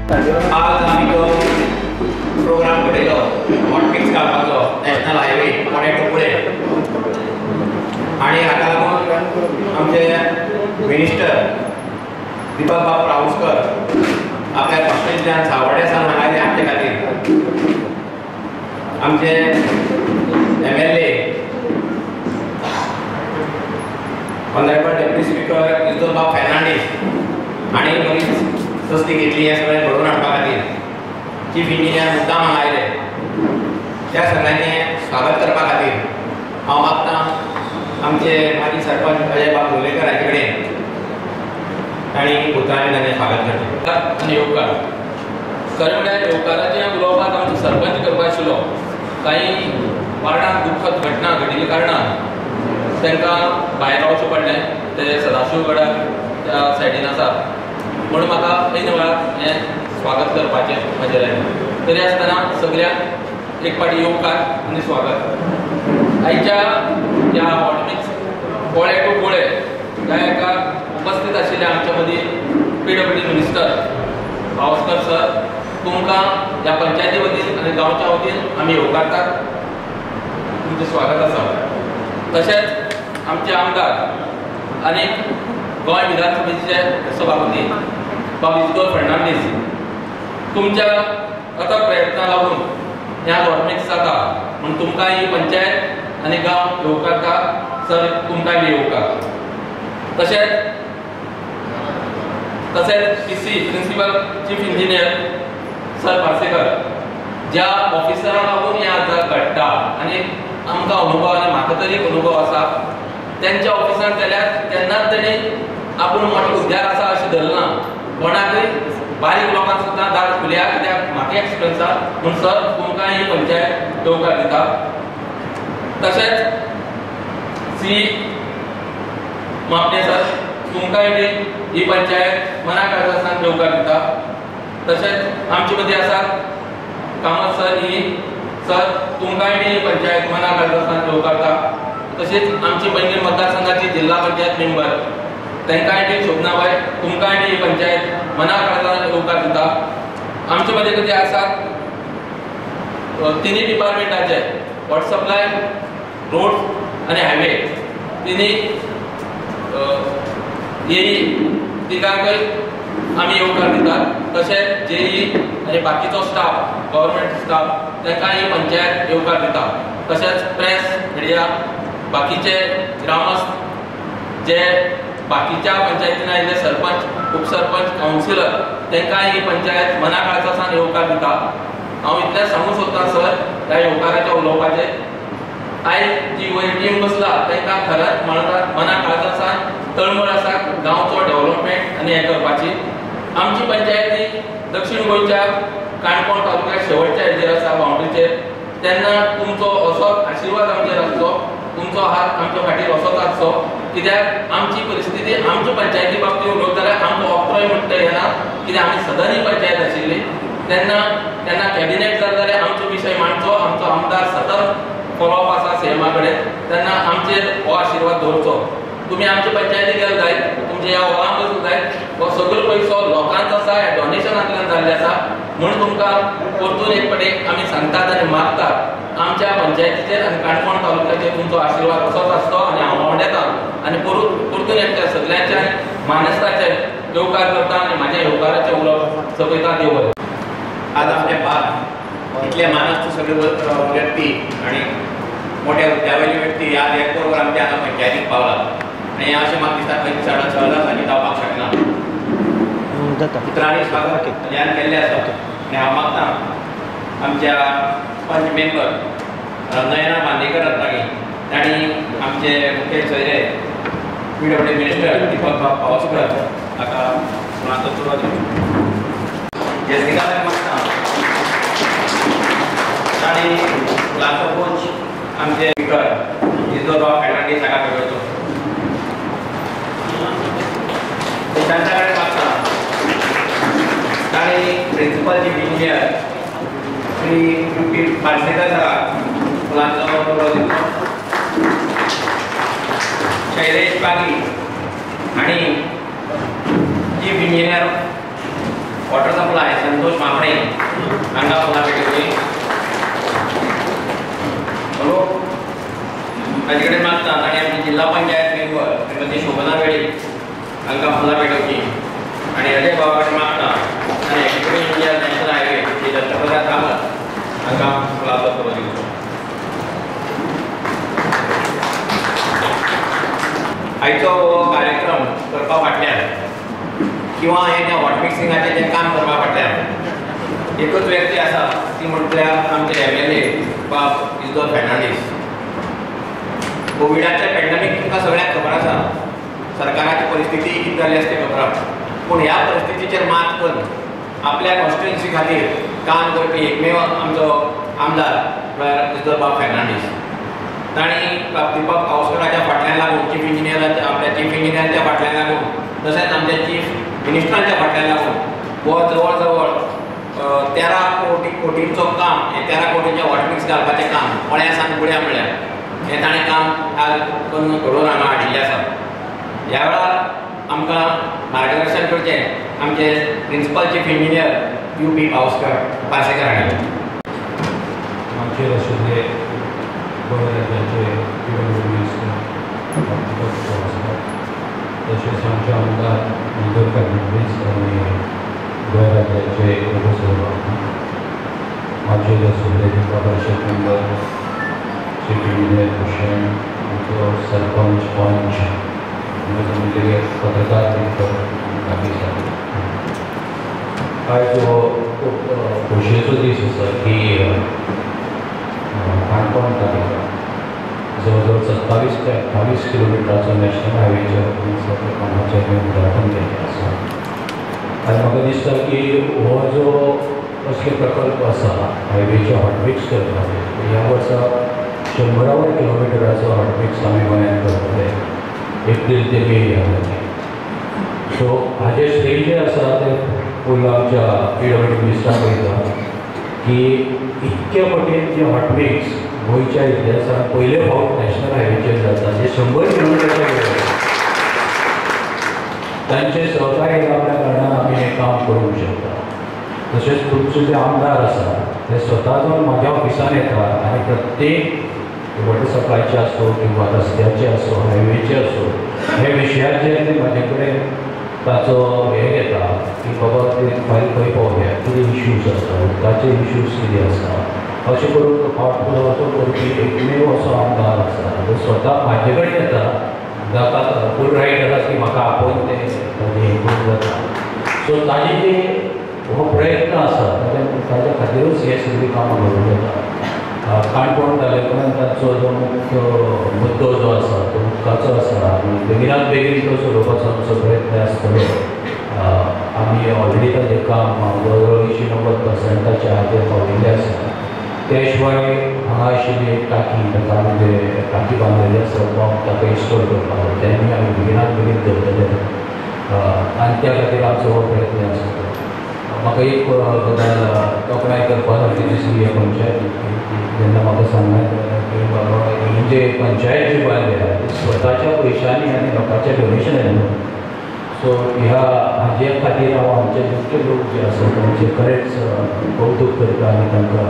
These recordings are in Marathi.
आज आम्ही तो प्रोग्राम घडयलो हॉटमिक्स काडपाचो नॅशनल हायवे फोंड्या टू कुळे आणि हाका लागून आमचे मिनिस्टर दीपक बाब रावस्कर आपल्या कॉन्स्टिट्युएंसींतल्यान सावड्डेसान हांगा आयले आमचे खातीर आमचे MLA ऑनरेबल डेप्युटी स्पीकर इजोत बाब फेर्नांडीस आणि बरीच सस्ती घेतली हे सगळें घडोवन हाडपा खातीर चीफ इंजिनियर मुद्दाम हांगा आयले त्या सगळ्यांचें स्वागत करपा खातीर हांव मागतां आमचे माजी सरपंच अजय बाब लोलयेकर हाचे कडेन तांणी उतरांनी तांचें स्वागत करचें आनी येवकार खरें म्हळ्यार येवकाराचें उलोवपाक आमचो सरपंच करपा आशिल्लो काही वार्डांत दुख्खद घटना घडिल्ल्या कारणान तांकां भायर रावचें पडलें ते सदाशिवगडाक त्या सायडीन आसा म्हणून म्हाका ऐन वेळार हें स्वागत करपाचें म्हाजें लायक तरी आसतना सगळ्यांक एक फावटी येवकार आनी स्वागत आयच्या ह्या हॉटमिक्स पोळे टू कुळे ह्या एका उपस्थित आशिल्ले आमचे मदीं PWD मिनिस्टर रावस्कर सर तुमकां ह्या पंचायती वतीन आनी गांवच्या वतीन आमी येवकारतात तुमचें स्वागत आसा तशेंच आमचे आमदार आनी गोंय विधानसभेचे सभापती बाब इजोत फेर्नांडीस तुमच्या अथक प्रयत्नां लागून ह्या हॉटमिक्स जाता म्हूण तुमकां ही पंचायत आनी गांव येवकारता सर तुमकांय बी येवकार तशेंच PC principal chief engineer sir Parsekar ज्या ऑफिसरांक लागून हें आतां घडटा आनी आमकां अनुभव आनी म्हाका तरी अनुभव आसा तेंच्या ऑफिसांत गेल्यार केन्नाच तेणी आपूण मोठो हुद्द्यार आसा अशें धरना कोणाकय बारीक लोकांक सुद्दां दार खुल्या कित्याक म्हाका एक्सपिरियन्स आसा म्हूण सर तुमकां ही पंचायत येवकार दिता तशेंच सी मापणे सर तुमकांय बी ही पंचायत मना काळजासान येवकार दिता तशेंच आमचे मदीं आसात कामत सर ही सर तुमकांय बी ही पंचायत मना काळजासान येवकारता तशेंच आमची पैंगीण मतदारसंघाची जिल्हा पंचायत मेंबर तांकांय बी शोभनाबाई तुमकांय बी ही पंचायत मना काळजासान येवकार दिता आमचे मदीं कितें आसात तिनी डिपार्टमेंटाचे वॉटर सप्लाय रोड आनी हायवे तिनी तिगांकय आमी येवकार दितात तशेंच JE आनी बाकीचो स्टाफ गव्हर्मेंट स्टाफ तांकां ही पंचायत येवकार दिता तशेंच प्रेस मिडिया बाकीचे ग्रामस्थ जे बाकीच्या पंचायतीन आयिल्ले सरपंच उपसरपंच कावन्सिलर तांकां ही पंचायत मना काळजासान येवकार दिता हांव इतलें सांगूंक सोदतां सर ह्या येवकाराचें उलोवपाचें आयज जी वयर टीम बसला तांकां खरेंच म्हणटात मना काळजासान तळमळ आसा गांवचो डेव्हलपमेंट आनी हें करपाची आमची पंचायत ही दक्षिण गोंयच्या काणकोण तालुक्यात शेवटच्या हेजेर आसा बाउंड्रीचेर तेन्ना तुमचो असोच आशिर्वाद आमचेर आसचो तुमचो हात आमच्या फाटीर असोच आसचो कित्याक आमची परिस्थिती आमच्या पंचायती बाबतींत उलोवंक जाल्यार आमकां अप्रोय म्हणटा येना कित्याक आमी सदां ही पंचायत आशिल्ली तेन्ना कॅबिनेट जाता जाल्यार आमचो विशय मांडचो आमचो आमदार सतत फॉलोअप आसा CMA कडेन तेन्ना आमचेर हो आशिर्वाद दवरचो तुमी आमचे पंचायतीक गेले जायत तुमचे ह्या हॉलांत बसूंक जायत हो सगळो पयसो लोकांचो आसा हे डोनेशनांतल्यान जाल्ले आसा म्हणून तुमकां परतून एक फावटी आमी सांगतात आनी मागतात आमच्या पंचायतीचेर आनी काणकोण तालुक्याचेर तुमचो आशिर्वाद असोच आसचो आनी हांव मांडयतां आनी परतून एकट्या सगळ्यांच्या मानसताचेर येवकार करता आनी म्हाज्या येवकाराचें उलोवप सोंपयता देव बरें आज आपले पाक इतले मानस्त सगळे व्यक्ती आणि मोठ्या हुद्द्यावयले व्यक्ती आज एक प्रोग्राम ते हांगा पंचायतीक पावला आनी अशें म्हाका दिसता खंय दिसाडा सहजासनी जावपाक शकना उतरांनी स्वागत ह्यान केल्लें आसा आनी हांव मागतां आमच्या पंच मेंबर नयना बांदेकर रत्नागी तांणी आमचे मुखेल सोयरे PWD मिनिस्टर दीपक बाब पावसकर हाका सुनाचो सुरवात हे दिगांक मागतां आनी लास्ट कोच आमचे स्पीकर इजोत बाब फेर्नांडीस हाका कळयचो तांच्या कडेन मागतां तांणी principal chief engineer Shri Parsekar सराक फुलांचो तोडो दिलो शैलेश बागी आणि chief engineer water supply Santosh Mapne हांगा फुलां भेटोवची. हॅलो ताजे कडेन मागता ताणें आमची जिल्हा पंचायत मेंबर श्रीमती शोभना वेळी हांगा फुलां भेटोवची. आणि अजय बाबा कडेन मागता ताणें एक्सप्रेस इंडिया नॅशनल हायवे जे दत्तप्रसाद कामत हांगा फुलां दिवचो. आयचो कार्यक्रम करपा फाटल्यान किंवा हे त्या वॉटर मिक्सिंगाचें जें काम करपा फाटल्यान एकूच व्यक्ती आसा ती म्हटल्यार आमचे MLA बाब इजदोर फेर्नांडीस. कोविडाचें पॅन्डेमीक तुमकां सगळ्यांक खबर आसा. सरकाराची परिस्थिती कितें जाली आसा तें खबर आसा. पूण ह्या परिस्थितीचेर मात करून आपल्या कॉन्स्टिट्युएन्सी खातीर काम करपी एकमेव आमचो आमदार म्हळ्यार इजदोर बाब फेर्नांडीस. तांणी दीपक पावसकराच्या फाटल्यान लागून चीफ इंजिनियराच्या आपल्या चीफ इंजिनियराच्या फाटल्यान लागून तशेंच आमच्या चीफ मिनिस्टरांच्या फाटल्यान लागून हो जवळ जवळ 13 कोटींचो काम हे 13 कोटींचे वॉटर मिक्स घालपाचें काम पळ्यासान गुळ्या म्हळ्यार हें ताणें काम आज करून घडोवन हांगा हाडिल्लें आसा. ह्या वेळार आमकां मार्गदर्शन करचें आमचे principal chief engineer UP Pawaskar Parsekar हांणी. आमचे आशिल्ले गोंय राज्याचे तशेंच आमचे आमदार इजदोर फेर्नांडीस आनी गोंय राज्याचे उपसभापती माजी आशिल्ले जिल्हा परिशद मेंबर चीफ इंजिनियर भुशण आमचो सरपंच पंच आमचे पत्रकार मित्र आयज हो खूब खोशयेचो दीस आसा की काणकोण तालुका जवळ जवळ 27 ते 28 किलोमिटराचो नॅशनल हायवेच्या कामाचें उद्घाटन केल्लें आसा. आनी म्हाका दिसता की हो जो असले प्रकल्प आसा हायवेचे हॉटमिक्स करपाचे ह्या वर्सा 100 किलोमिटराचो हॉटमिक्स आमी गोंयांत करतले एप्रील ते मे ह्या वर्साक. सो हाजे श्रेय जें आसा तें फूल आमच्या PWD मिनिस्टराक वयता की इतके पटीन जे हॉटमिक्स गोंयच्या इतिहासांत पयले फावट नॅशनल हायवेचेर जाता जे 100 किलोमिटरचे तांचे सहकार्य लाभल्या कारणान आमी हें काम करूंक शकता. तशेंच तुमचे जे आमदार आसा ते स्वता जावन म्हाज्या ऑफिसान येतात आनी प्रत्येक वॉटर सप्लायचे आसो किंवा रस्त्याचे आसो हायवेचे आसो हे विशयाचेर ते म्हाजे कडेन ताचो हें घेता की बाबा ते फायल खंय पावल्या कितें इश्यूज आसा उदकाचे इश्यूज कितें आसा अशें करून पाठपुरावो करपी एकमेव असो आमदार आसा जो स्वता म्हाजे कडेन येता जाता फूल रायट आसा की म्हाका आपोवन तें हें करून जाता. सो ताजी जी हो प्रयत्न आसा ताच्या खातीरूच हे सगळीं कामां घडोवन येता. काणकोण तालुक्यांत ताचो जो मुख्य मुद्दो जो आसा तो उदकाचो आसा आनी बेगिनात बेगीन तो सोडोवपाचो आमचो प्रयत्न आसतलो. आमी ऑलरेडी ताजें काम जवळ जवळ 80-90% हाजेर पाविल्लें आसा. त्या शिवाय हांगा आशिल्ली एक टाकी ताका आमी टाकी बांदलेली आसा पंप ताका इन्स्टॉल करपाक तेन्ना आमी बेगिनात बेगीन करतले आनी त्या खातीर आमचो हो प्रयत्न आसतलो. म्हाका एक गजाल तोखणाय करपा सारकी दिसली ह्या पंचायतीची जेन्ना म्हाका सांगल्यार की बाबा ही जे पंचायत जी बांदल्या ती स्वताच्या पयशांनी आनी लोकांच्या डोनेशनांनी. सो ह्या हाजे खातीर हांव आमचे मुख्य लोक जे आसा तांचे खरेंच कौतूक करता आनी तांकां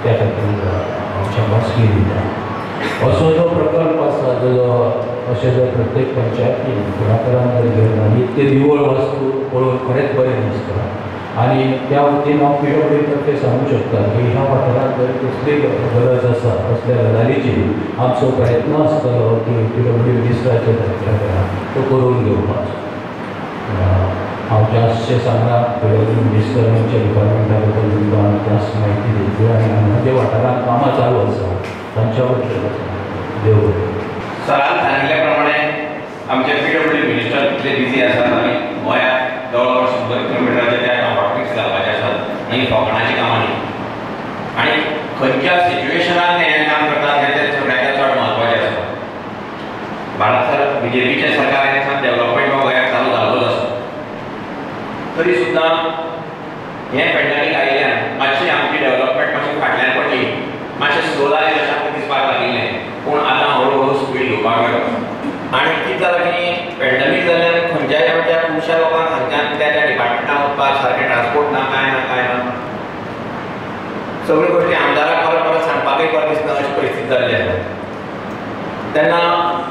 त्या खातीर शाबासकी दिता. असो जो प्रकल्प आसा जो अशें जर प्रत्येक पंचायतीन फुडाकारान जर घेवन आनी इतके निवळ वस्तू पळोवन खरेंच बरें दिसता. आनी त्या वतीन हांव PWD तर्फे सांगूंक शकता की ह्या वाठारांत जर कसली गरज आसा कसल्या गजालीची आमचो प्रयत्न आसतलो की PWD मिनिस्टराचे तर्फे तो करून घेवपाचो. हांव जास्तशें सांगना PWD मिनिस्टर आमच्या डिपार्टमेंटा बद्दल तुमकां जास्त म्हायती दितली आनी हांगा जे वाठारांत कामां चालू आसा तांच्या बद्दल देव बरें. सरान सांगिल्ल्या प्रमाणे आमचे PWD मिनिस्टर कितले बिजी आसात आनी गोंयांत जवळ 100 किलोमिटराचे त्या हॉटमिक्स घालपाचे आसात आनी फॉकणाची कामां न्ही. आनी खंयच्या सिच्युएशनान हें काम करतात हें सगळ्यांत चड म्हत्वाचें आसा. भारत BJPचे सरकारान डेव्हलपमेंट हो गोंयांत चालू जाल्लोच आसा. तरी सुद्दां हें पॅन्डेमीक आयिल्ल्यान मातशी आमची डेव्हलपमेंट मातशी फाटल्यान पडली मातशें स्लो जालें अशें आमकां दिसपाक लागिल्लें. पूण आतां हळू स्पीड घेवपाक मेळटा. आनी कितें जालां की पॅन्डेमीक जाल्ल्यान खंयच्याय आमच्या खुबश्या लोकांक हांगच्यान त्या डिपार्टमेंटान वचपाक सारकें ट्रान्सपोर्ट सगळ्यो गोष्टी आमदाराक परत परत सांगपाकय परत दिसना अशी परिस्थिती जाल्ली आसा. तेन्ना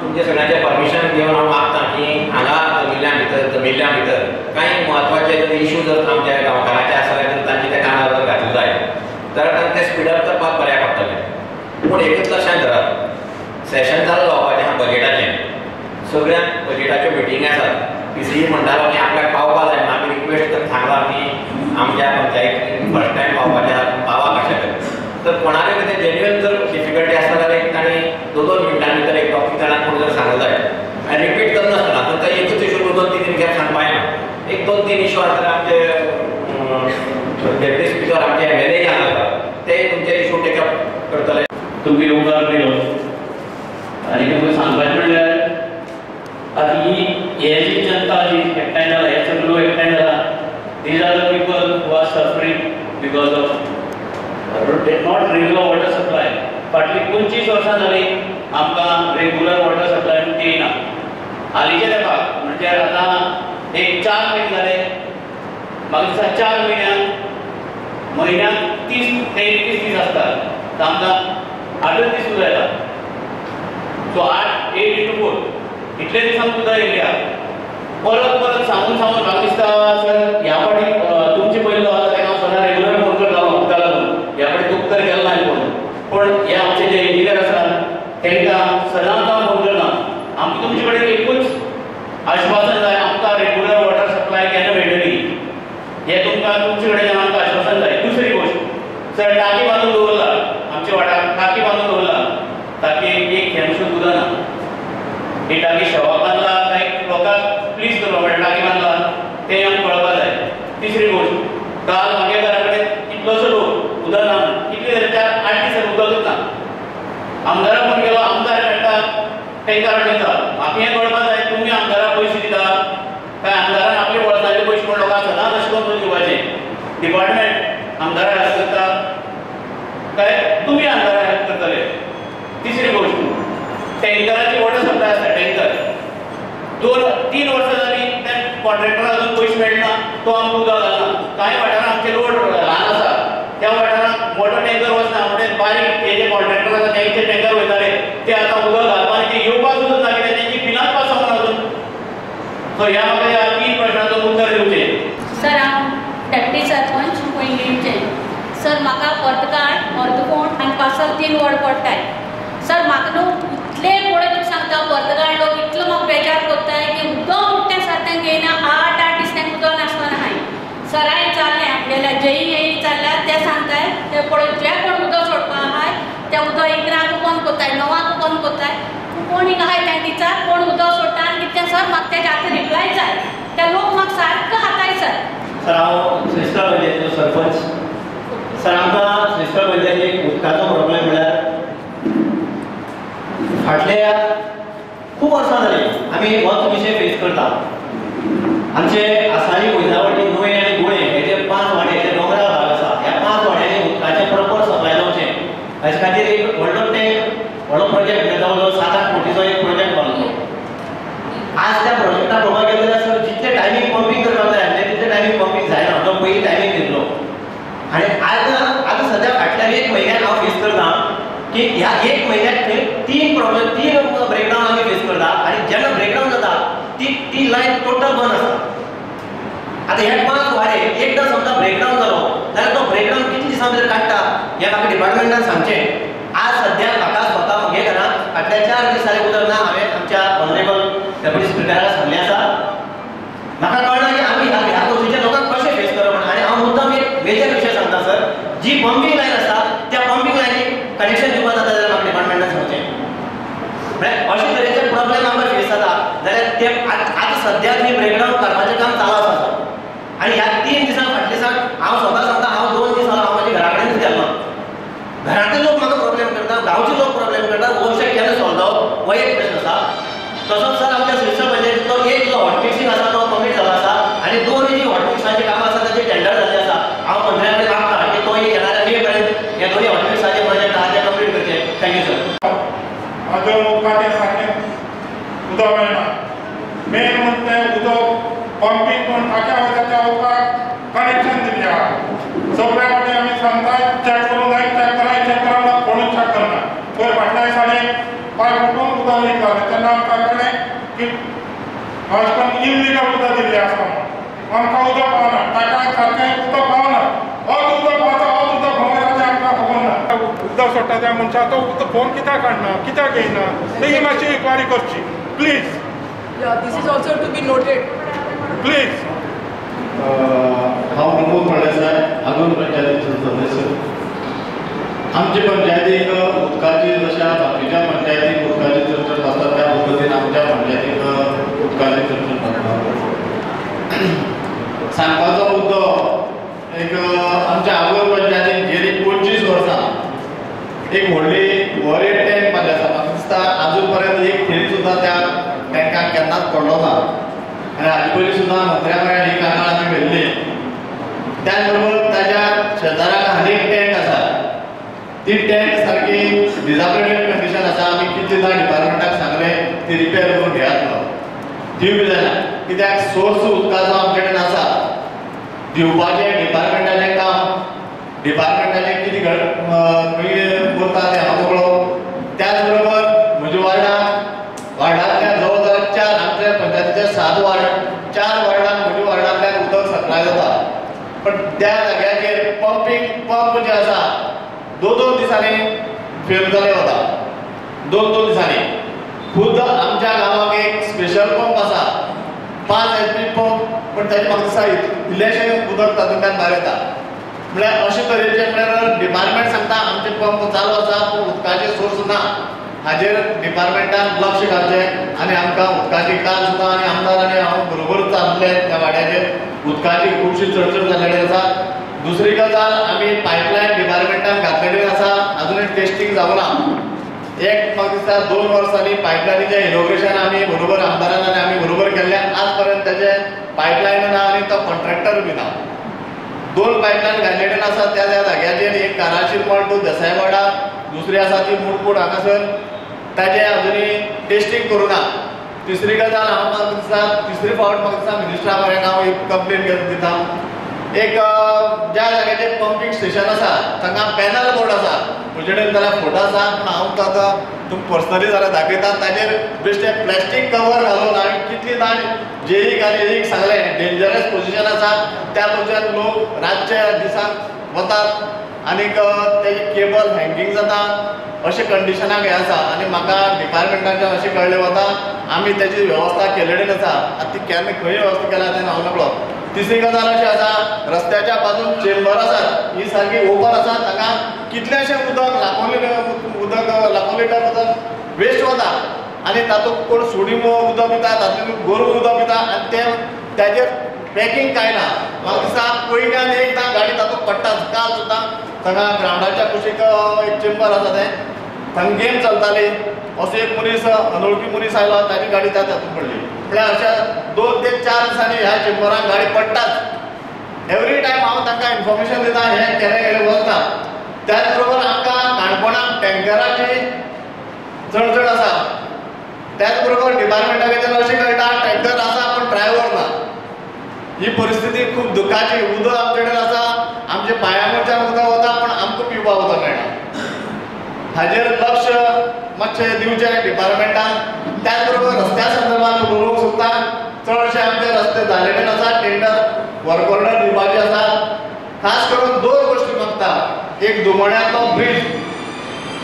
तुमचे सगळ्यांचे परमिशन घेवन हांव मागतां की हांगा जमिल्ल्या भितर कांय म्हत्वाचे जर इश्यू जर आमच्या गांवकारांचे आसा जाल्यार तांचे त्या कानार जर घातले जाय जाल्यार तांकां तें स्पीडअप करपाक बऱ्याक पडटलें. पूण एकूच लक्षांत धरात, सेशन चालू जावपाचें आहा बजेटाचें. सगळ्यांक बजेटाच्यो मिटींग आसात. PCE म्हणटालो की आपल्याक पावपा जाय म्हणून आमी रिक्वेस्ट करता सांगला की आमच्या पंचायतीन फर्स्ट टायम पावपाचें आसा, पावा कशें तरी. तर कोणाकय कितें जेन्युइन जर डिफिकल्टी आसता जाल्यार एक ताणी 2-2 मिनटां भितर एक टॉपिक जाणांक कोण जर सांगलो जाय आनी रिपीट करनासतना तर एकूच इशू 2-3 खेप सांगपा येना. एक 2-3 इशू आसा जाल्यार आमचे डेप्युटी स्पीकर आमचे MLA आसा ते तुमचे इशू टेकअप करतले. तुमी येवकार दिलो आनी तुमकां सांगपाचें म्हणल्यार आतां हे जी जनता जी एकठांय जाला, हे सगळो एकठांय जाला, these are the people who are suffering because of not regular water supply. फाटली 25 वर्सां जाली आमकां रेग्युलर वॉटर सप्लाय येयना. हालींच्या तेंपाक म्हणजे आतां एक 4 म्हयने जाले, म्हाका दिसता 4 म्हयन्याक 30 ते 31 दीस आसतात, तर आमकां 8 दीस सुद्दां येता. सो 8 into 4 इतले दिसांक सुद्दां येयल्या. परत परत सांगून म्हाका दिसता सर ह्या फावटी तुमचे पयलो आसा ताका हांव सदां रेग्युलर फोन करतालो उदका लागून. ह्या फावटी तुका तर केलो ना फोन, पण हे आमचे जे इंजिनियर आसात तांकां सदां हांव फोन करता. आमकां तुमचे कडेन एकूच आश्वासन जाय, आमकां रेग्युलर वॉटर सप्लाय केन्ना मेळटली हें तुमकां तुमचे कडेन आमकां आश्वासन जाय. दुसरी गोश्ट सर टाकी बांदून दवरला, आमच्या वाठारांत टाकी बांदून दवरला, टाकी एक थेंब सुद्दां उदक ना. ही टाकी शेवाक बांदला काय लोकांक प्लीज करपा मेळटा, टाकी बांदला तें आमकां कळपा जाय. तिसरी गोश्ट काल म्हागे घरा कडेन कितलोसो लोक उदक ना, कितले तरी 4-8 दीस उदकूच ना. आमदाराक फोन केलो, आमदार मेळटा टँकर हाडटा. म्हाका हें कळपा जाय तुमी आमदाराक पयशे दिता काय आमदारान आपले वर्साचे पयशे कोण लोकांक सदांच अशें करून दिवपाचें. डिपार्टमेंट आमदाराक हेल्प करता काय तुमी आमदाराक हेल्प करतले. तिसरी गोश्ट टँकराची वॉटर सप्लाय आसता, टँकर 2-3 वर्सां जालीं त्या कॉन्ट्रॅक्टराक अजून पयशे मेळना, तो आमकां उदक घालना. कांय वाठारांत आमचे रोड ल्हान आसा, त्या वाठारांत मोठो टँकर वचना, म्हणजे बारीक हे जे कॉन्ट्रॅक्टर आसा तेंचे टँकर वयताले ते आतां उदक घालपा आनी ते येवपाक सुद्दां ना, कित्याक तेंची बिलांच पास जावना अजून. सो ह्या म्हाका ह्या 3 प्रश्नाचो उत्तर दिवचें. सर हांव डेप्युटी सरपंच पैंगीणचें. सर म्हाका पर्तकाळ, अर्दकोण आनी पासर 3 वॉर्ड पडटाय. सर म्हाका न्हू इतले पळय तुका सांगता पर्तकाळ लोक इतलो म्हाका बेजार कोत्ताय की उदक उठ्ठें सारकें घेयना. 8-8 दीस तांकां उदक नासतना हाय. सराय जाल्लें आपल्याला JEE जाल्ल्या ते सांगताय ते पळय जे कोण उदक सोडपा आहाय ते उदक 11 बंद कोत्ताय, 9 बंद कोत्ताय. कोणीक आहाय त्या दिसा कोण उदक सोडटा आनी कितें सर म्हाका तेच्या खातीर रिप्लाय जाय. ते लोक म्हाका सारको हाताय सर. सर हांव श्रीस्थळ पंचायतीचो सरपंच. सर आमकां श्रीस्थळ पंचायतीक उदकाचो प्रॉब्लेम म्हळ्यार फाटल्या खूब वर्सां जालीं आमी होच विशय फेस करता. आमचे आसाळी, वैजावटी, न्हंय आनी गुळे हे जे 5 वाडे जे डोंगराळ भाग आसा ह्या 5 वाड्यांनी उदकाचें प्रॉपर सप्लाय जावचें हाचे खातीर एक व्हडलो व्हडलो प्रोजेक्ट जवळ जवळ 7-8 कोटीचो एक प्रोजेक्ट बांदलो. आज त्या प्रोजेक्टाक पळोवपाक गेले जाल्यार सर जितले टायमींग पंपींग करपाक जाय आसलें तितले टायमींग पंपींग जायना, जो पयलीं टायमींग दिल्लो. आनी आतां सद्या फाटल्या 1 म्हयन्यान हांव फेस करता की ह्या 1 म्हयन्याक थंय 3 ब्रेकडावन आमी फेस करता. आनी जेन्ना ब्रेकडावन जाता ती लायन टोटल बंद आसता. आतां हे 5 वाडे एकदां समजा ब्रेकडावन जालो जाल्यार तो ब्रेकडावन कितले दिसां भितर काडटा हें म्हाका डिपार्टमेंटान सांगचें. आज सद्या म्हाका स्वता म्हगे घरांत फाटल्या 4 दीस जाले उदक ना. हांवें आमच्या ऑनरेबल डेप्युटी स्पिकराक सांगलें आसा. म्हाका कळना की आमी ह्या गोष्टीचे लोकांक कशें फेस करप म्हणून. आनी हांव मुद्दाम एक मेजर विशय सांगता सर, जी पंपींग लायन आसा त्या पंपींग लायनीक कनेक्शन दिवपाक जाता जाल्यार म्हाका डिपार्टमेंटान सांगचें. म्हळ्यार अशे तरेचे प्रॉब्लेम आमकां फेस जाता जाल्यार ते आतां सद्या थंय ब्रेकडावन करपाचें काम चालू आसा सर. आनी ह्या 3 दिसां फाटल्या दिसाक हांव स्वता सांगता हांव 2 दीस जालो हांव म्हाज्या घरा कडेनच गेल्लो. घरांतले लोक म्हाका प्रॉब्लेम करता, गांवचे लोक प्रॉब्लेम करता. हो विशय केन्ना सॉल्व जावप हो एक प्रश्न आसा. तसोच सर आमच्या श्रीस्थळ पंचायतीचो एक जो हॉटमिक्सिंग आसा तो कंप्लीट जाला आसा आनी 2 जी हॉटमिक्साचीं कामां आसा ताचे टेंडर जाल्लें आसा. हांव मंत्र्या कडेन मागता की तो येणाऱ्या मे पर्यंत हे 2 हॉटमिक्साचे प्रोजेक्ट आहा ते कंप्लीट करचे. Thank you sir. हाजो उदकाचें सारकें उदक मेळना. मेन म्हणजे उदक पंपींग करून टाक्या वयताच्या उदकाक कनेक्शन दिल्लें आहा. सगळ्या वाटेन आमी सांगता चॅक करूंक जाय त्या मनशाक तो फोन कित्याक काडना कित्याक येयना ही मातशी इन्क्वायरी करची please. This is also to be noted. Please. हांव प्रमोद फळदेसाय आगोंद पंचायतीचो सदस्य. आमचे पंचायतीक उदकाची जशा बाकीच्या पंचायतीक उदकाची चडचड आसता त्या पद्दतीन आमच्या पंचायतीक उदकाची चडचड नासता. सांगपाचो मुद्दो एक आमच्या आगोंद पंचायतीन गेली 25 वर्सां एक व्हडली वॉरेट टँक बांदली आसा. म्हाका दिसता आजून पर्यंत एक थेंब सुद्दां त्या टँकाक केन्नाच पडलो ना आनी हाजे पयलीं सुद्दां मंत्र्या कडल्यान ही कागाळ आमी व्हेल्ली. त्याच बरोबर ताच्या शेजाराक आनी एक टँक आसा ती टँक सारकी डिजाबिलिटी कंडिशन आसा. आमी कितलें दां डिपार्टमेंटाक सांगलें ती रिपेर करून घेयात म्हणून दिवं बी जायना कित्याक सोर्स उदकाचो आमचे कडेन आसा. दिवपाचें डिपार्टमेंटाचें काम डिपार्टमेंटाचें कितें करता तें हांव पळोवं. त्याच बरोबर म्हज्या वार्डांतल्या जवळ जवळ 4 आमच्या पंचायतीचे 7 वार्ड 4 वार्डांत म्हज्या वार्डांतल्यान उदक सप्लाय जाता. पण त्या जाग्याचेर पंप जे आसा 2-2 दिसांनी फेल जाले वता. 2-2 दिसांनी खुद आमच्या गांवाक एक स्पेशल पंप आसा 5 HP पंप. पण ताचे म्हाका दिसता इल्लेशें उदक तातूंतल्यान भायर येता. म्हळ्यार अशे तरेचे म्हळ्यार डिपार्टमेंट सांगता आमचे पंप चालू आसा पूण उदकाचे सोर्स ना. हाजेर डिपार्टमेंटान लक्ष घालचें आनी आमकां उदकाची काल सुद्दां आनी आमदार आनी हांव बरोबर चालले त्या वाड्याचेर उदकाची खुबशी चडचड जाल्लेली आसा. दुसरी गजाल आमी पायपलायन डिपार्टमेंटान घातलेली आसा अजुनूय टेस्टिंग जावना. एक म्हाका दिसता 2 वर्सांनी पायपलायनीचें इनॉग्रेशन आमी बरोबर आमदारान आनी आमी बरोबर केल्लें. आज पर्यंत तेजें पायपलायन ना आनी तो कॉन्ट्रॅक्टर बी ना. 2 पायपलायन घातलेले आसा त्या जाग्याचेर एक काराशीर पॉयंट टू देसायवाडा दुसरी आसा ती मुडकूड हांगासर ताजें अजुनूय टेस्टिंग करूना. तिसरी गजाल हांव म्हाका दिसता तिसरी फावट म्हाका दिसता मिनिस्टरा कडेन हांव एक कंप्लेन दिता. एक ज्या जाग्याचेर पंपींग स्टेशन आसा तांकां पॅनल बोर्ड आसा म्हजे कडेन जाल्यार फोटो आसा पूण हांव तो आतां तुमकां पर्सनली जाल्यार दाखयता. ताजेर बेश्टें प्लास्टीक कवर घालून हांवें कितली दाण जेईक आनी एईक सांगलें डेंजरस पोजिशन आसा त्या पोजिशन लोक रातच्या दिसाक वतात आनीक तेजी केबल हँगींग जाता अशें कंडिशनाक हें आसा. आनी म्हाका डिपार्टमेंटाच्यान अशें कळ्ळें वता आमी तेजी वेवस्था केलेली आसा. आतां ती केन्ना खंय वेवस्था केल्या तें हांव नकळो. तिसरी गजाल अशी आसा रस्त्याच्या बाजून चेंबर आसात ही सारकी ओपन आसा ताका कितलेशें उदक लाखो लिटर उदक वेस्ट वता आनी तातूंत कोण सुडीम उदक पिता तातूंत गोरू उदक पिता आनी तें ताजेर पॅकींग कांय ना. म्हाका दिसता पयल्यान एकदां गाडी तातूंत पडटाच. काल सुद्दां थंगा ग्रावंडाच्या कुशीक एक चेंबर आसा तें थंग गेम चलताली असो एक मनीस अनवळखी मनीस आयलो ताची गाडी तातूंत पडली. म्हळ्यार अशा 2 ते 4 दिसांनी ह्या चेंबरान गाडी पडटाच. एवरी टायम हांव तांकां इन्फॉर्मेशन दिता हें केलें गेलें वचना. त्याच बरोबर आमकां काणकोणाक टँकराची चडचड आसा. त्याच बरोबर डिपार्टमेंटाक अशें कळटा टँकर आसा पूण ड्रायव्हर ना. ही परिस्थिती खूब दुखाची. उदक आमचे कडेन आसा आमच्या पांयांच्यान उदक वता पूण आमकां पिवपाक उदक मेळना. हाजेर लक्ष मातशें दिवचें डिपार्टमेंटान. त्याच बरोबर रस्त्या संदर्भात उलोवंक सोदता. चडशे आमचे रस्ते जाल्लेले आसा टेंडर वर्क ऑर्डर दिवपाचे आसा. खास करून 2 गोश्टी मागता. एक दुमण्याचो ब्रीज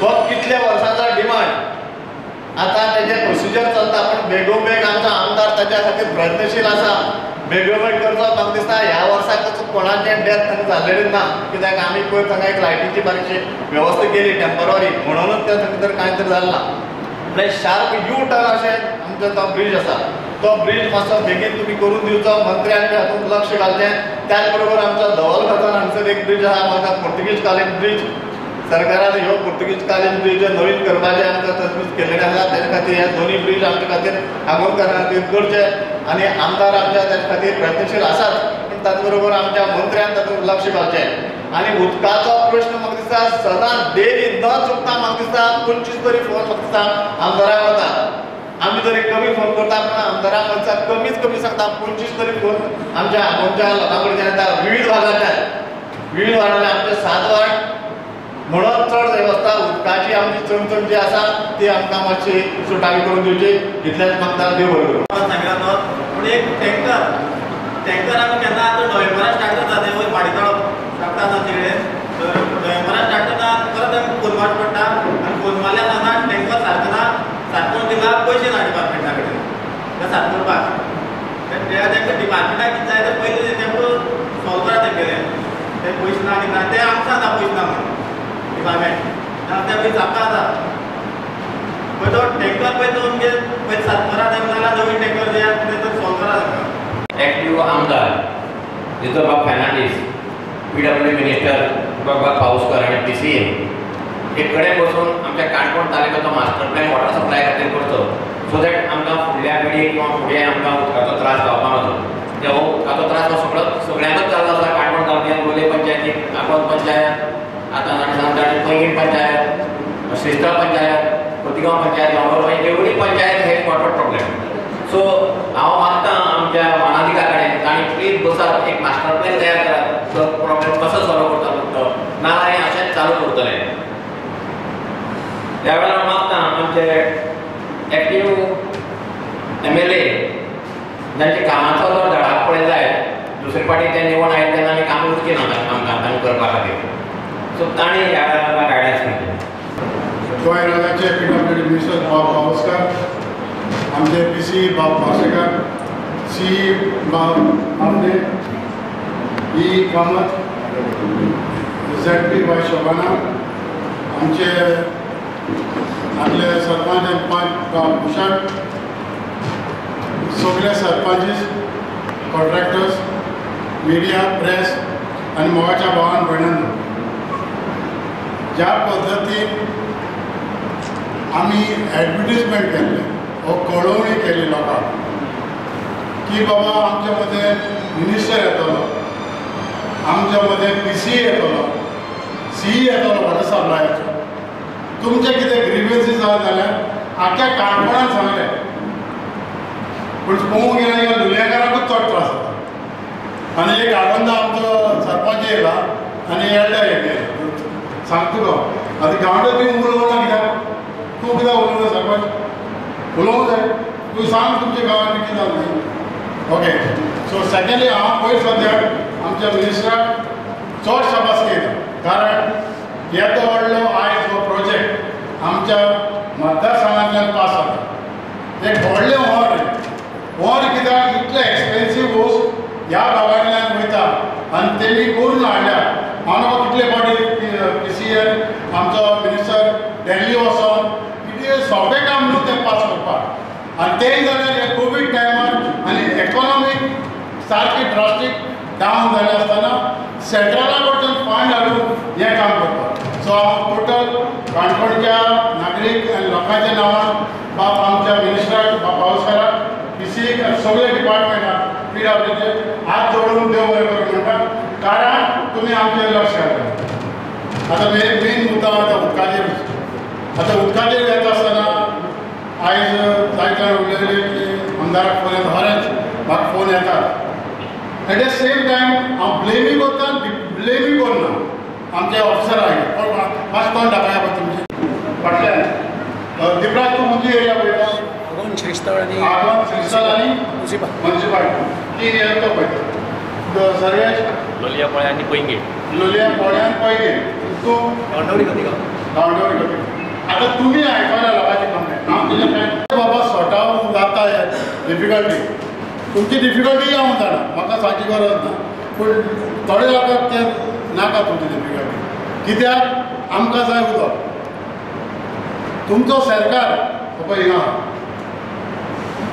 हो कितल्या वर्सांचो डिमांड. आतां तेजें प्रोसिजर चलता पूण बेगोबेग आमचो आमदार ताच्या खातीर प्रयत्नशील आसा. बेगोबेग करचो म्हाका दिसता ह्या वर्साक कोणाचें डेथ थंय जाल्लेलें ना कित्याक आमी पयर थंय एक लायटीची बारीकशी वेवस्था केली टेम्पररी म्हणूनच तें थंय तर कांय तर जालें ना. म्हळ्यार शार्प यू टर्न अशें आमचो तो ब्रीज आसा. तो ब्रीज मातसो बेगीन तुमी करून दिवचो. मंत्र्यान बी हातूंत लक्ष घालचें. त्याच बरोबर आमचो धवल खातान हांगसर एक ब्रीज आसा म्हाका पोर्तुगीज कालीन ब्रीज सरकारान ह्यो पुर्तुगीज कालीन ब्रीज नवीन करपाचें आमकां तरतूद केल्लें आसा. तेजे खातीर हे दोनूय ब्रीज आमचे खातीर आगोंदकारां खातीर करचे आनी आमदार आमच्या तेजे खातीर प्रयत्नशील आसात. पूण ताचे बरोबर आमच्या मंत्र्यान तातूंत लक्ष घालचें. आनी उदकाचो प्रश्न म्हाका दिसता सदांच डेली न चुकता म्हाका दिसता 25 तरी फोन म्हाका दिसता आमदाराक वता. आमी जरी कमी फोन करता पूण आमदाराक म्हणटा कमीच कमी सांगता 25 तरी फोन आमच्या आगोंदच्या लोकां कडच्यान येता. विविध वार्डांतल्यान आमचे 7 वार्ड म्हणून चड वेवस्था उदकाची आमची चणचण जी आसा ती आमकां मातशी सुटावी करून दिवची इतलेंच मागता. देव बरें करूं. सांगला पूण एक टँकर आमी केन्ना आतां नोव्हेंबराक स्टार्ट जाता ते वयर पाडी तळप लागता आतां तिकडे नोव्हेंबराक स्टार्ट जाता परत आमी फोन मारचो पडटा आनी फोन मारल्या नंतर टँकर सारको ना सारको तिंगा पयशे ना डिपार्टमेंटा कडेन ते सारको करपाक तांकां डिपार्टमेंटाक कितें जाय तें पयलीं तेंकां सॉल्व करा तेंगेले ते पयशे ना कितें ना ते आमकां सांगता पयशे ना म्हणून डिपार्टमेंट ते पयशे जाता आतां पळय तो टँकर पळय तो म्हणजे पयलीं सारको करा तें नाल्यार नवीन टँकर दियात ते तो सॉल्व करा तांकां एक्टिव्ह आमदार जितोबाब फर्नांडीस PWD मिनिस्टर बाबा पावसकर आणि PCA एक कडेन बसून आमच्या काणकोण तालुक्याचो मास्टर प्लॅन वॉटर सप्लाय खातीर करचो सो दॅट आमकां फुडल्या पिढीक किंवा फुडें आमकां उदकाचो त्रास जावपा नजो कित्याक हो उदकाचो त्रास हो सगळ्यांकच जाल्लो आसा काणकोण तालुक्यांत लोलये पंचायतीक आगोंद पंचायत आतां आनी सांगता पैंगीण पंचायत श्रीस्थळ पंचायत खोतिगांव पंचायत गांवकर पंचायत एवढी पंचायत हे वॉटर प्रॉब्लेम सो हांव मागतां आमच्या वनाधिका कडेन तांणी प्लीज बसात एक मास्टर प्लॅन तयार करात तो प्रॉब्लेम कसो सॉल्व करता तो नाल्यार हें अशेंच चालू उरतलें त्या वेळार मागतां आमचे एक्टिव्ह MLA जांचे कामाचो जर धडाक पळय जाय दुसरे फावटी ते निवड आयले तेन्ना आमी काम उरची ना आमकां करपा खातीर सो तांणी ह्या वेळार गायडन्स मेळटली गोंय राज्याचे PWD मिनिस्टर बाब पावसकर आमचे PC बाब पार्सेकर CE बाब आमने E Kamat ZP bye Shobhana आमचे आपले सरपंच बाब भूषण सगळे सरपंचीस कॉन्ट्रॅक्टर्स मिडिया प्रेस आणि मोगाच्या भावान भयणांनो ज्या पद्दतीन आमी एडवर्टिजमेंट केल्ले हो कळवणी केली लोकांक की बाबा आमच्या मध्ये मिनिस्टर येतलो आमच्या मध्ये PCA येतलो CE येतलो वॉटर सप्लायाचो तुमचे कितें ग्रीव्हन्सीस आसा जाल्यार आख्या काणकोणान सांगले पूण पळोवंक गेल्यार ह्या लोलयेकारांकूच चड त्रास जाता आनी एक आनंद आमचो सरपंच येयला आनी एल्डर येयले सांगता गो आतां गांवडो तुवें उलोवना कित्याक तूं कित्याक उलोवना सरपंच उलोवंक जाय तूं सांग तुमच्या गांवांत कितें जालें ओके सो सेकेंडली हांव पयर सद्याक आमच्या मिनिस्टराक चड शाबासकी दिता कारण येदो व्हडलो आयज हो प्रोजेक्ट आमच्या मतदारसंघांतल्यान पास जाता एक व्हडलें व्हर कित्याक इतले एक्सपेन्सीव वस्त ह्या भागांतल्यान वयता आनी तेमी करून हाडल्या हांव कितले फावटी PCA आमचो मिनिस्टर दिल्ली वचोन इट सोंपें काम न्हू तें पास करपाक आनी तें जाल्यार हे कोवीड टायमार आनी इकॉनॉमीक सारकी ड्रास्टीक डावन जालें आसतना सेंट्रला कडच्यान फंड हाडून हें काम करपाक सो हांव टोटल काणकोणच्या नागरीक आनी लोकांच्या नांवान बाब आमच्या मिनिस्टराक बाब पावसकाराक PCA सगळे डिपार्टमेंटाक PWDचे हात जोडून देव बरें करूं म्हणटा कारण तुमी आमचेर लक्ष घालता आतां मेन मुद्दो आतां उदकाचेर आतां उदकाचेर येता आसतना आयज जायत्यान उलयलें की आमदाराक फोन येता खरेंच म्हाका फोन येतात एट द सेम टायम हांव ब्लेमी करता ब्लेमी करना आमचे ऑफिसर आयले मातशें तोंड दाखया पळय तुमचें फाटल्यान दिपराज तूं खंयची एरिया पळयता आगोंद श्रीस्थळ आनी म्युनिसिपालिटी तीन एरिया तो पळयता सर्वेश लोलया पोळ्या आनी पैंगीण लोलया पोळ्या आनी पैंगीण तूं गांवडोरी खोतिगांव आतां तुमी आयकल्या लोकांची कंप्लेंट हांव कितें काय बाबा सॉर्ट आवट जाता डिफिकल्टी तुमची डिफिकल्टी हांव जाणा म्हाका सांगची गरज ना पूण थोडे लोकांक तें नाका तुमची डिफिकल्टी कित्याक आमकां जाय उदक तुमचो सरकार पळय हिंगा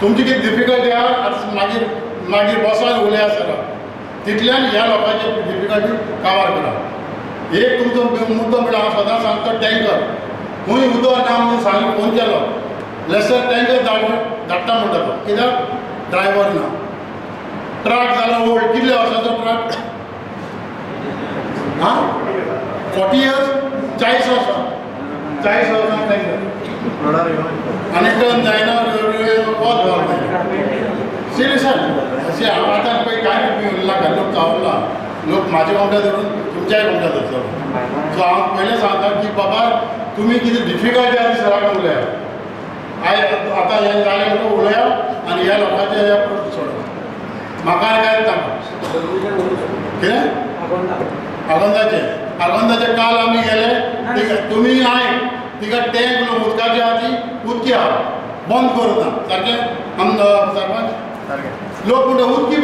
तुमची कितें डिफिकल्टी आहा मागीर मागीर बसोन उलया सर तितल्यान ह्या लोकांची डिफिकल्टी काबार करा एक तुमचो मुद्दो म्हणल्यार हांव सदां सांगता टँकर खंय उदक ना म्हणून सांगून फोन केलो लेसर टँकर धाडटा म्हणटा तो कित्याक ड्रायव्हर ना ट्रक जालो ओल्ड कितले वर्साचो ट्रक हां 40 years 40 वर्सां 40 वर्सां टँकर आनी टर्न जायना वच सिरियसान अशें हांव आतां पळय कांय उरला लोक चावला लोक म्हाजे वांगडा धरून तुमच्याय वांगडा धरतलो सो हांव पयलें सांगता की बाबा तुमी कितें डिफिकल्टी आसा सराक उलया आयज आतां हें जालें म्हणून उलया आनी ह्या लोकांचे हे सोडा म्हाका कांयच नाका कितें आगोंदाचें आगोंदाचे काल आमी गेले तुमी आयक तिका टँक उदकाची आहा ती उदकी आहा बंद करूं ना सारकें सरपंच लोक म्हणटा उदकी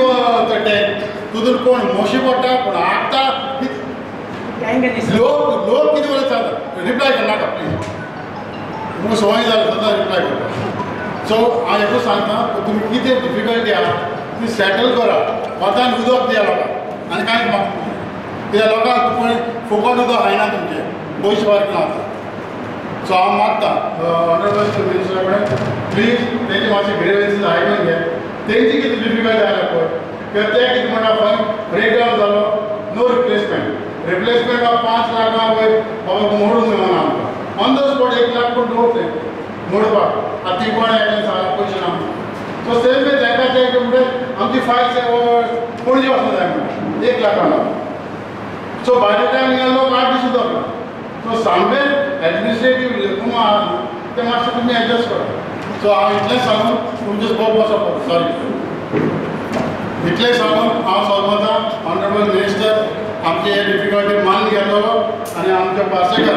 टँक तुजून कोण मोशी पडटा पूण हाडटा लोक कितें उलयता रिप्लाय करनाका प्लीज तुमकां सवय जालें सदां रिप्लाय करता सो हांव एकूच सांगता तुमी कितें डिफिकल्टी आहा ती सेटल करा वतान उदक दिया लोकांक आनी कांयच मागता कित्याक लोकांक पळय फुकट उदक खायना तुमचें पयशे वारना आतां सो हांव मागता ऑनरेबल मिनिस्टरा कडेन प्लीज तेंची मातशी ग्रेवन्सीस आयकून घे तेंची कितें डिफिकल्टी आयल्या पळय कित्याक ते कितें म्हणटा खंय ब्रेकडावन जालो नो रिप्लेसमेंट ऑफ 5 लाखां वयर बाबा मोडून मेळना आमकां ऑन द स्पॉट 1 लाख पूण दवरते मोडपाक आतां ती कोण आयलें सांग पयशे ना सो सेम वे तांकां ते म्हणजे आमची फायल पणजे वचूंक जाय म्हणटा 1 लाखां सो बाय द टायम हिंगा लोक 8 दीस सुद्दां ना सो सामके एडमिनिस्ट्रेटीव कुमा ते मातशें तुमी एडजस्ट करा सो हांव इतलें सांगून तुमचे स्कोप वचप सॉरी इतलें सांगून हांव सोदता ऑनरेबल मिनिस्टर आमचे हे डिफिकल्टी मान घेतलो आनी आमच्या पार्सेकार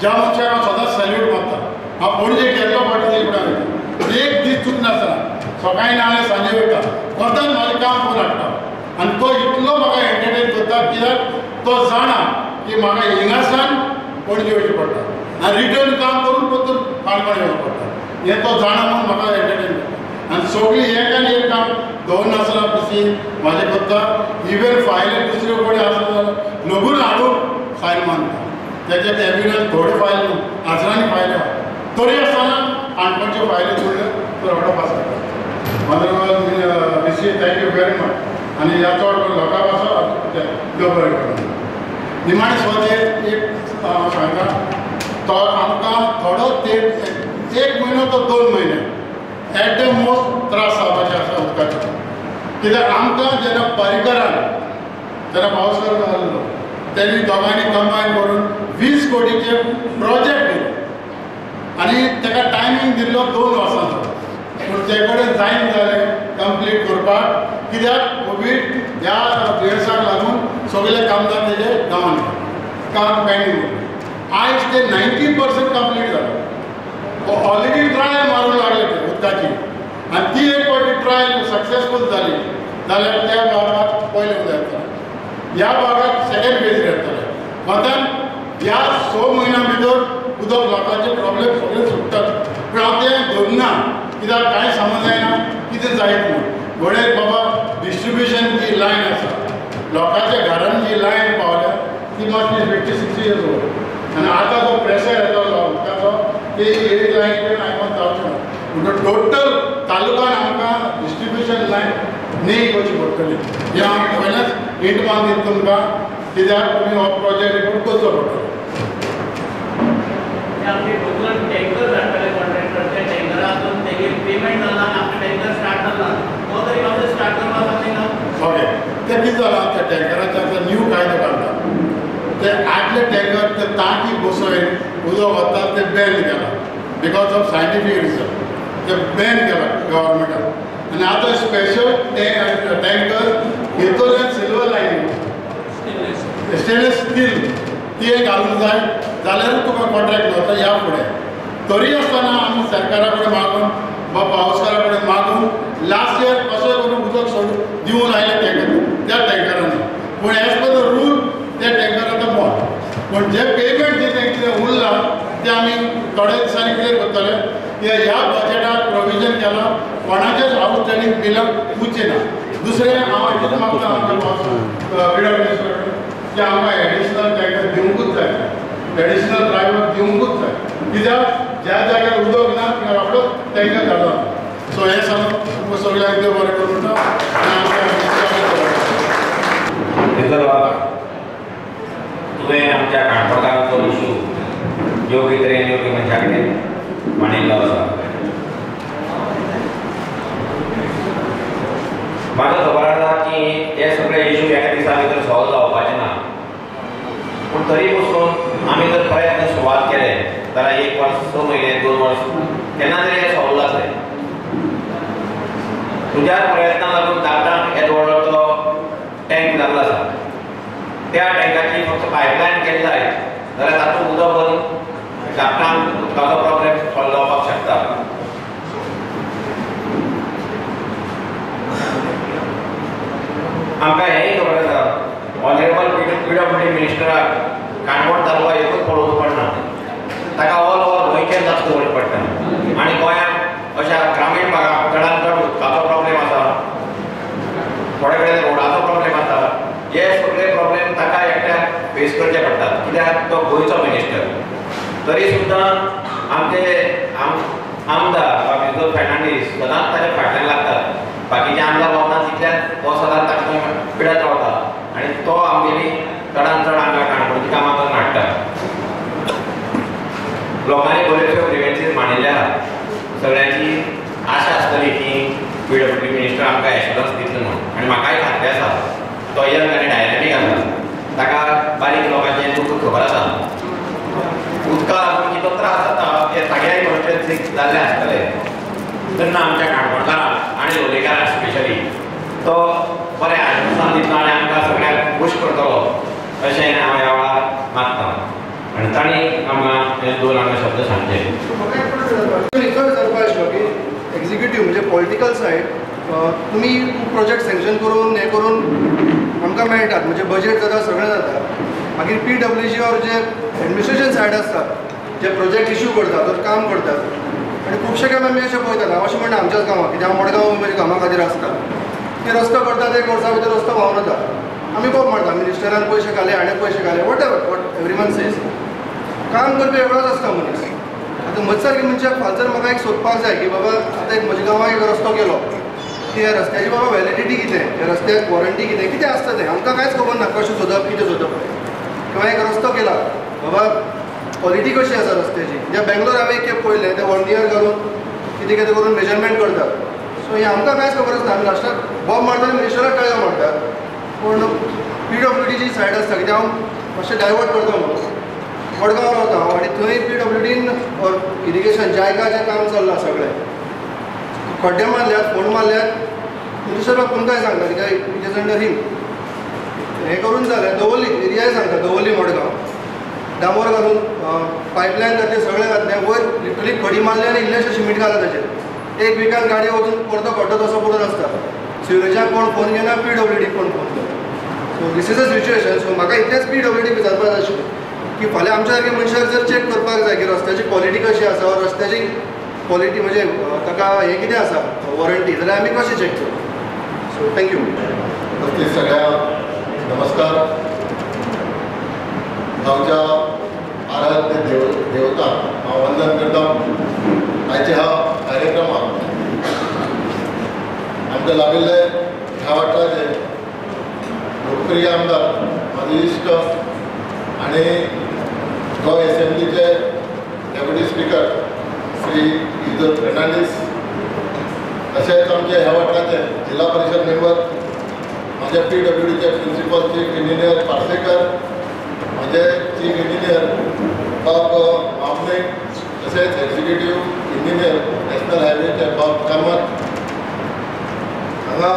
ज्या मनशाक हांव सदांच सॅल्यूट मारता हांव पणजे गेल्लो फावटी ते फुडें वयता एक दीस चूक नासतना सकाळीं नाल्यार सांजे वयता कोतान म्हाजें काम करून हाडटा आनी तो इतलो म्हाका एंटरटेन करता कित्याक तो जाणा की म्हाका हिंगासान पणजे वयचें पडटा आनी रिटर्न काम करून परतून काणकोण येवचें पडटा हें तो जाणा म्हणून म्हाका एंटरटेन करता आनी सगळीं एक आनी एक काम दवरनासतना बसी म्हाजें करता इवन फायल दुसऱ्यो कडेन आसा जाल्यार लगून हाडून फायल मारता तेचे कॅबिनेट थोडे फायल न्हू आजरांनी फायल आहा तरी आसतना काणकोणच्यो फायली जोडल्यो तो रोखडो पास करता ऑनरेबल मिसी थँक्यू वेरी मच आनी ह्या चड करून लोकांक पासो देव बरें करता निमाणे स्वतेर एक सांगता तो आमकां थोडो तेंप 1 म्हयनो तो 2 म्हयने एट द मोस्ट त्रास जावपाचे आसा उदकाचे कित्याक आमकां जेन्ना पर्रीकरान जेन्ना पावसकार जाल्लो तेणी दोगांनी कंबायन करून 20 कोटीचे प्रोजेक्ट दिलो आनी ताका टायमींग दिल्लो 2 वर्सांचो पूण ते कडेन जायना जालें कंप्लीट करपाक कित्याक कोवीड ह्या दुयेंसाक लागून सगळे कामदार तेजे गांवांत काम पेंडींग आयज ते 90% कंप्लीट जालो ऑलरेडी ट्रायल मारूंक लागले ते उदकाची आनी ती एक फावटी ट्रायल सक्सेसफूल जाली जाल्यार त्या भागाक पयलें उदक येतलें ह्या भागाक सेकेंड फेज येतलें वतान ह्या 6 म्हयन्यां भितर उदक लोकांचे प्रॉब्लेम सगळे सुट्टात पूण हांव तें धरना कित्याक कांय समज जायना कितें जायत म्हूण घोडे बाबा डिस्ट्रिब्युशन जी लायन आसा लोकांच्या घरांत जी लायन पावल्या ती मातशी 50-60 इयर्स ओल्ड आनी आतां जो प्रेशर येतलो उदकाचो ती एक लायन कडेन आयकोन जावचें ना म्हणटून टोटल तालुक्यान आमकां डिस्ट्रिब्युशन लायन न्ही करची पडटली हें हांव पयलेंच हिंट मारून तुमकां कित्याक तुमी हो प्रोजेक्ट रिपोर्ट करचो पडटलो आमचे टोटल टँकर धाडटाले कॉन्ट्रॅक्टर त्या टँकरातून तेगे पेमेंट जालां आनी आमचे टँकर स्टार्ट जालां तो तरी मातसो स्टार्ट करपाक सांगलें ओके ते कितें जालां त्या टँकराचो आतां न्यू कायदो काडला ते आदले टँकर ते टांकी बसोवन उदक वता ते बॅन केला बिकॉज ऑफ सायंटिफीक रिजन ते बॅन केला गव्हर्मेंटान आनी आतां स्पेशल टँकर भितरल्यान सिल्वर लायनींग स्टेनलेस स्टील ती एक घालूंक जाय जाल्यार तुका कॉन्ट्रॅक्ट मेळटा ह्या फुडें तरी आसतना आमी सरकारा कडेन मागून वा पावसकारा कडेन मागून लास्ट इयर कशें करून उदक सोडून दिवन आयले टँकर त्या टँकरांनी पूण एज पर द रूल ते टँकर आतां बंद पूण जे पेमेंट कितें उरलां तें आमी थोड्या दिसांनी क्लियर करतले कित्याक ह्या बजेटाक प्रोविजन केलां कोणाचेच आउटस्टँडींग बिलां उरचें ना दुसरें हांव हेतूच मागता आमच्या पिडब्ल्यूडी कडेन की आमकां एडिशनल टँकर दिवंकूच जाय एडिशनल ड्रायव्हर दिवंकूच जाय कित्याक ज्या जाग्यार उदक ना थंय रोखडोच टँकर धाडला सो हें सांगून सगळ्यांक देव बरें करूं तुवें आमच्या काणकोणकारांचो इशू योग्य तरेन योग्य मनशा कडेन मांडिल्लो आसा म्हाका खबर आसा की हे सगळे इशू एका दिसा भितर सॉल्व जावपाचे ना पूण तरी पसून आमी जर प्रयत्न सुरवात केले जाल्यार 1 वर्स 6 म्हयने 2 वर्स केन्ना तरी हे सॉल्व जातले तुज्या प्रयत्नाक लागून धाकटांक येदो व्हडलो टँक जाल्लो आसा त्या टँकाची फक्त पायपलायन केली जाय जाल्यार तातूंत उदक वरून शाफ्टान उदकाचो प्रॉब्लेम सॉल्व जावपाक शकता. आमकां हेंय खबर आसा ऑनरेबल PWD मिनिस्टराक काणकोण तालुका एकूच पळोवचो पडना, ताका ऑल ओव्हर गोंयचेर जास्त वळख पडटा. आनी गोंयांत अशा ग्रामीण भागांत चडांत चड उदकाचो प्रॉब्लेम आसा, थोडे कडेन रोडाचो प्रॉब्लेम आसा. हे सगळे प्रॉब्लेम ताका एकट्याक फेस करचे पडटात कित्याक तो गोंयचो मिनिस्टर. तरी सुद्दां आमचे आमदार विजय फर्नांडीस सदांच ताच्या फाटल्यान लागतात. बाकीचे आमदार वतना तितल्याच हो सदांच ताका पिडत रावता आनी तो आमगेली चडांत चड हांगा काणकोणची कामां करून हाडटा. लोकांनी बऱ्योचश्यो ग्रिव्हन्सीस मांडिल्ले आहात. सगळ्यांची आशा आसतली की PWD मिनिस्टर आमकां एश्युरन्स दितलो म्हणून, आनी म्हाकाय खात्री आसा तो यंग आनी डायनॅमीक आसा, ताका बारीक लोकांचें दूख खबर आसा. उदका लागून कितलो त्रास जाता हे सगळ्या कॉन्स्टिट्युएन्सीक जाल्ले आसतले. तेन्ना आमच्या काणकोणकारांक आनी लोलयेकारांक स्पेशली तो बरें आश्वासन दितलो आनी आमकां सगळ्यांक खूश करतलो अशें हांव ह्या वेळार मागतां. आनी तांणी आमकां हे दोन हांगा शब्द सांगचे. एक्झिक्युटीव म्हणजे पॉलिटिकल सायड तुमी प्रोजेक्ट सँक्शन करून हे करून आमकां मेळटात, म्हणजे बजेट जाता सगळें जाता. मागीर PWG ऑर जे एडमिनिस्ट्रेशन सायड आसता जे प्रोजेक्ट इश्यू करतात तर काम करतात. आनी खुबशे काम आमी अशें पळयतात, हांव अशें म्हणटा आमच्याच गांवांत कित्याक हांव मडगांव म्हज्या कामा खातीर आसता की रस्तो करतात 1 वर्सा भितर रस्तो व्हांवन वता. आमी बोब मारता मिनिस्टरान पयशे घाले हाणें पयशे घाले वॉट एवरीवन सेज. काम करपी वेगळोच आसता मनीस. आतां म्हजे सारके मनशाक फालसर म्हाका एक सोदपाक जाय की बाबा आतां एक म्हज्या गांवांत एक रस्तो केलो की ह्या रस्त्याची बाबा वॅलिडिटी कितें, ह्या रस्त्याक वॉरंटी कितें आसता तें आमकां कांयच खबर ना. कशें सोदप कितें सोदप. किंवा एक रस्तो केला बाबा क्वॉलिटी कशी आसा रस्त्याची. जे बेंगलोर हांवें एक खेप पळयलें ते 1 इयर घालून कितें कितें करून मेजरमेंट करतात. सो हें आमकां कांयच खबर आसना. आमी लास्टाक बॉब मारतात मिनिस्टराक कळ्ळें मारतात. पूण PWD जी सायड आसता कित्याक हांव मातशें डायवर्ट करता म्हणून मडगांव रावता हांव आनी थंय PWDन ऑर इरिगेशन जायकाचें काम चल्लां सगळें. खड्डे मारल्यात फोंड मारल्यात मिनिस्टर बाब तुमकांय सांगता कित्याक इट इज अंडर हिम. हें करून जालें दवल्ली एरियाय सांगता दवल्ली मडगांव डांबोर घालून पायपलायन घातलें सगळें घातलें वयर लिटरली खडी मारली आनी इल्लेशें सिमीट घाला ताचेर. 1 विकान गाडी वचून परतो खड्डो तसो पडत आसता. सिवरेजाक कोण फोन घेना PWD कोण फोन करता. So this is a situation. So म्हाका इतलेंच PWD विचारपाक जाय आशिल्लें की फाल्यां आमच्या सारके मनशाक जर चॅक करपाक जाय की रस्त्याची क्वॉलिटी कशी आसा वा रस्त्याची क्वॉलिटी म्हणजे ताका हें कितें आसा वॉरंटी जाल्यार आमी कशें चॅक करता. So thank you. उपस्थित सगळ्यांक नमस्कार. गांवच्या आराध्य देवतांक हांव वंदन करता आयच्या ह्या कार्यक्रमाक. आमकां लाभिल्ले ह्या वाठाराचे लोकप्रिय आमदार म्हाजे इश्ट आनी गोंय असेंब्लीचे डेप्युटी स्पीकर श्री विजय फर्नांडीस, तशेंच आमचे ह्या वाठाराचे जिल्हा परिशद मेंबर माझे PWDचे प्रिंसिपल चीफ इंजिनियर पार्सेकर, माझे चीफ इंजिनियर बाब मामले, तसेच एक्झिक्युटिव्ह इंजिनियर नॅशनल हायवेचे बाब कामत, हांगा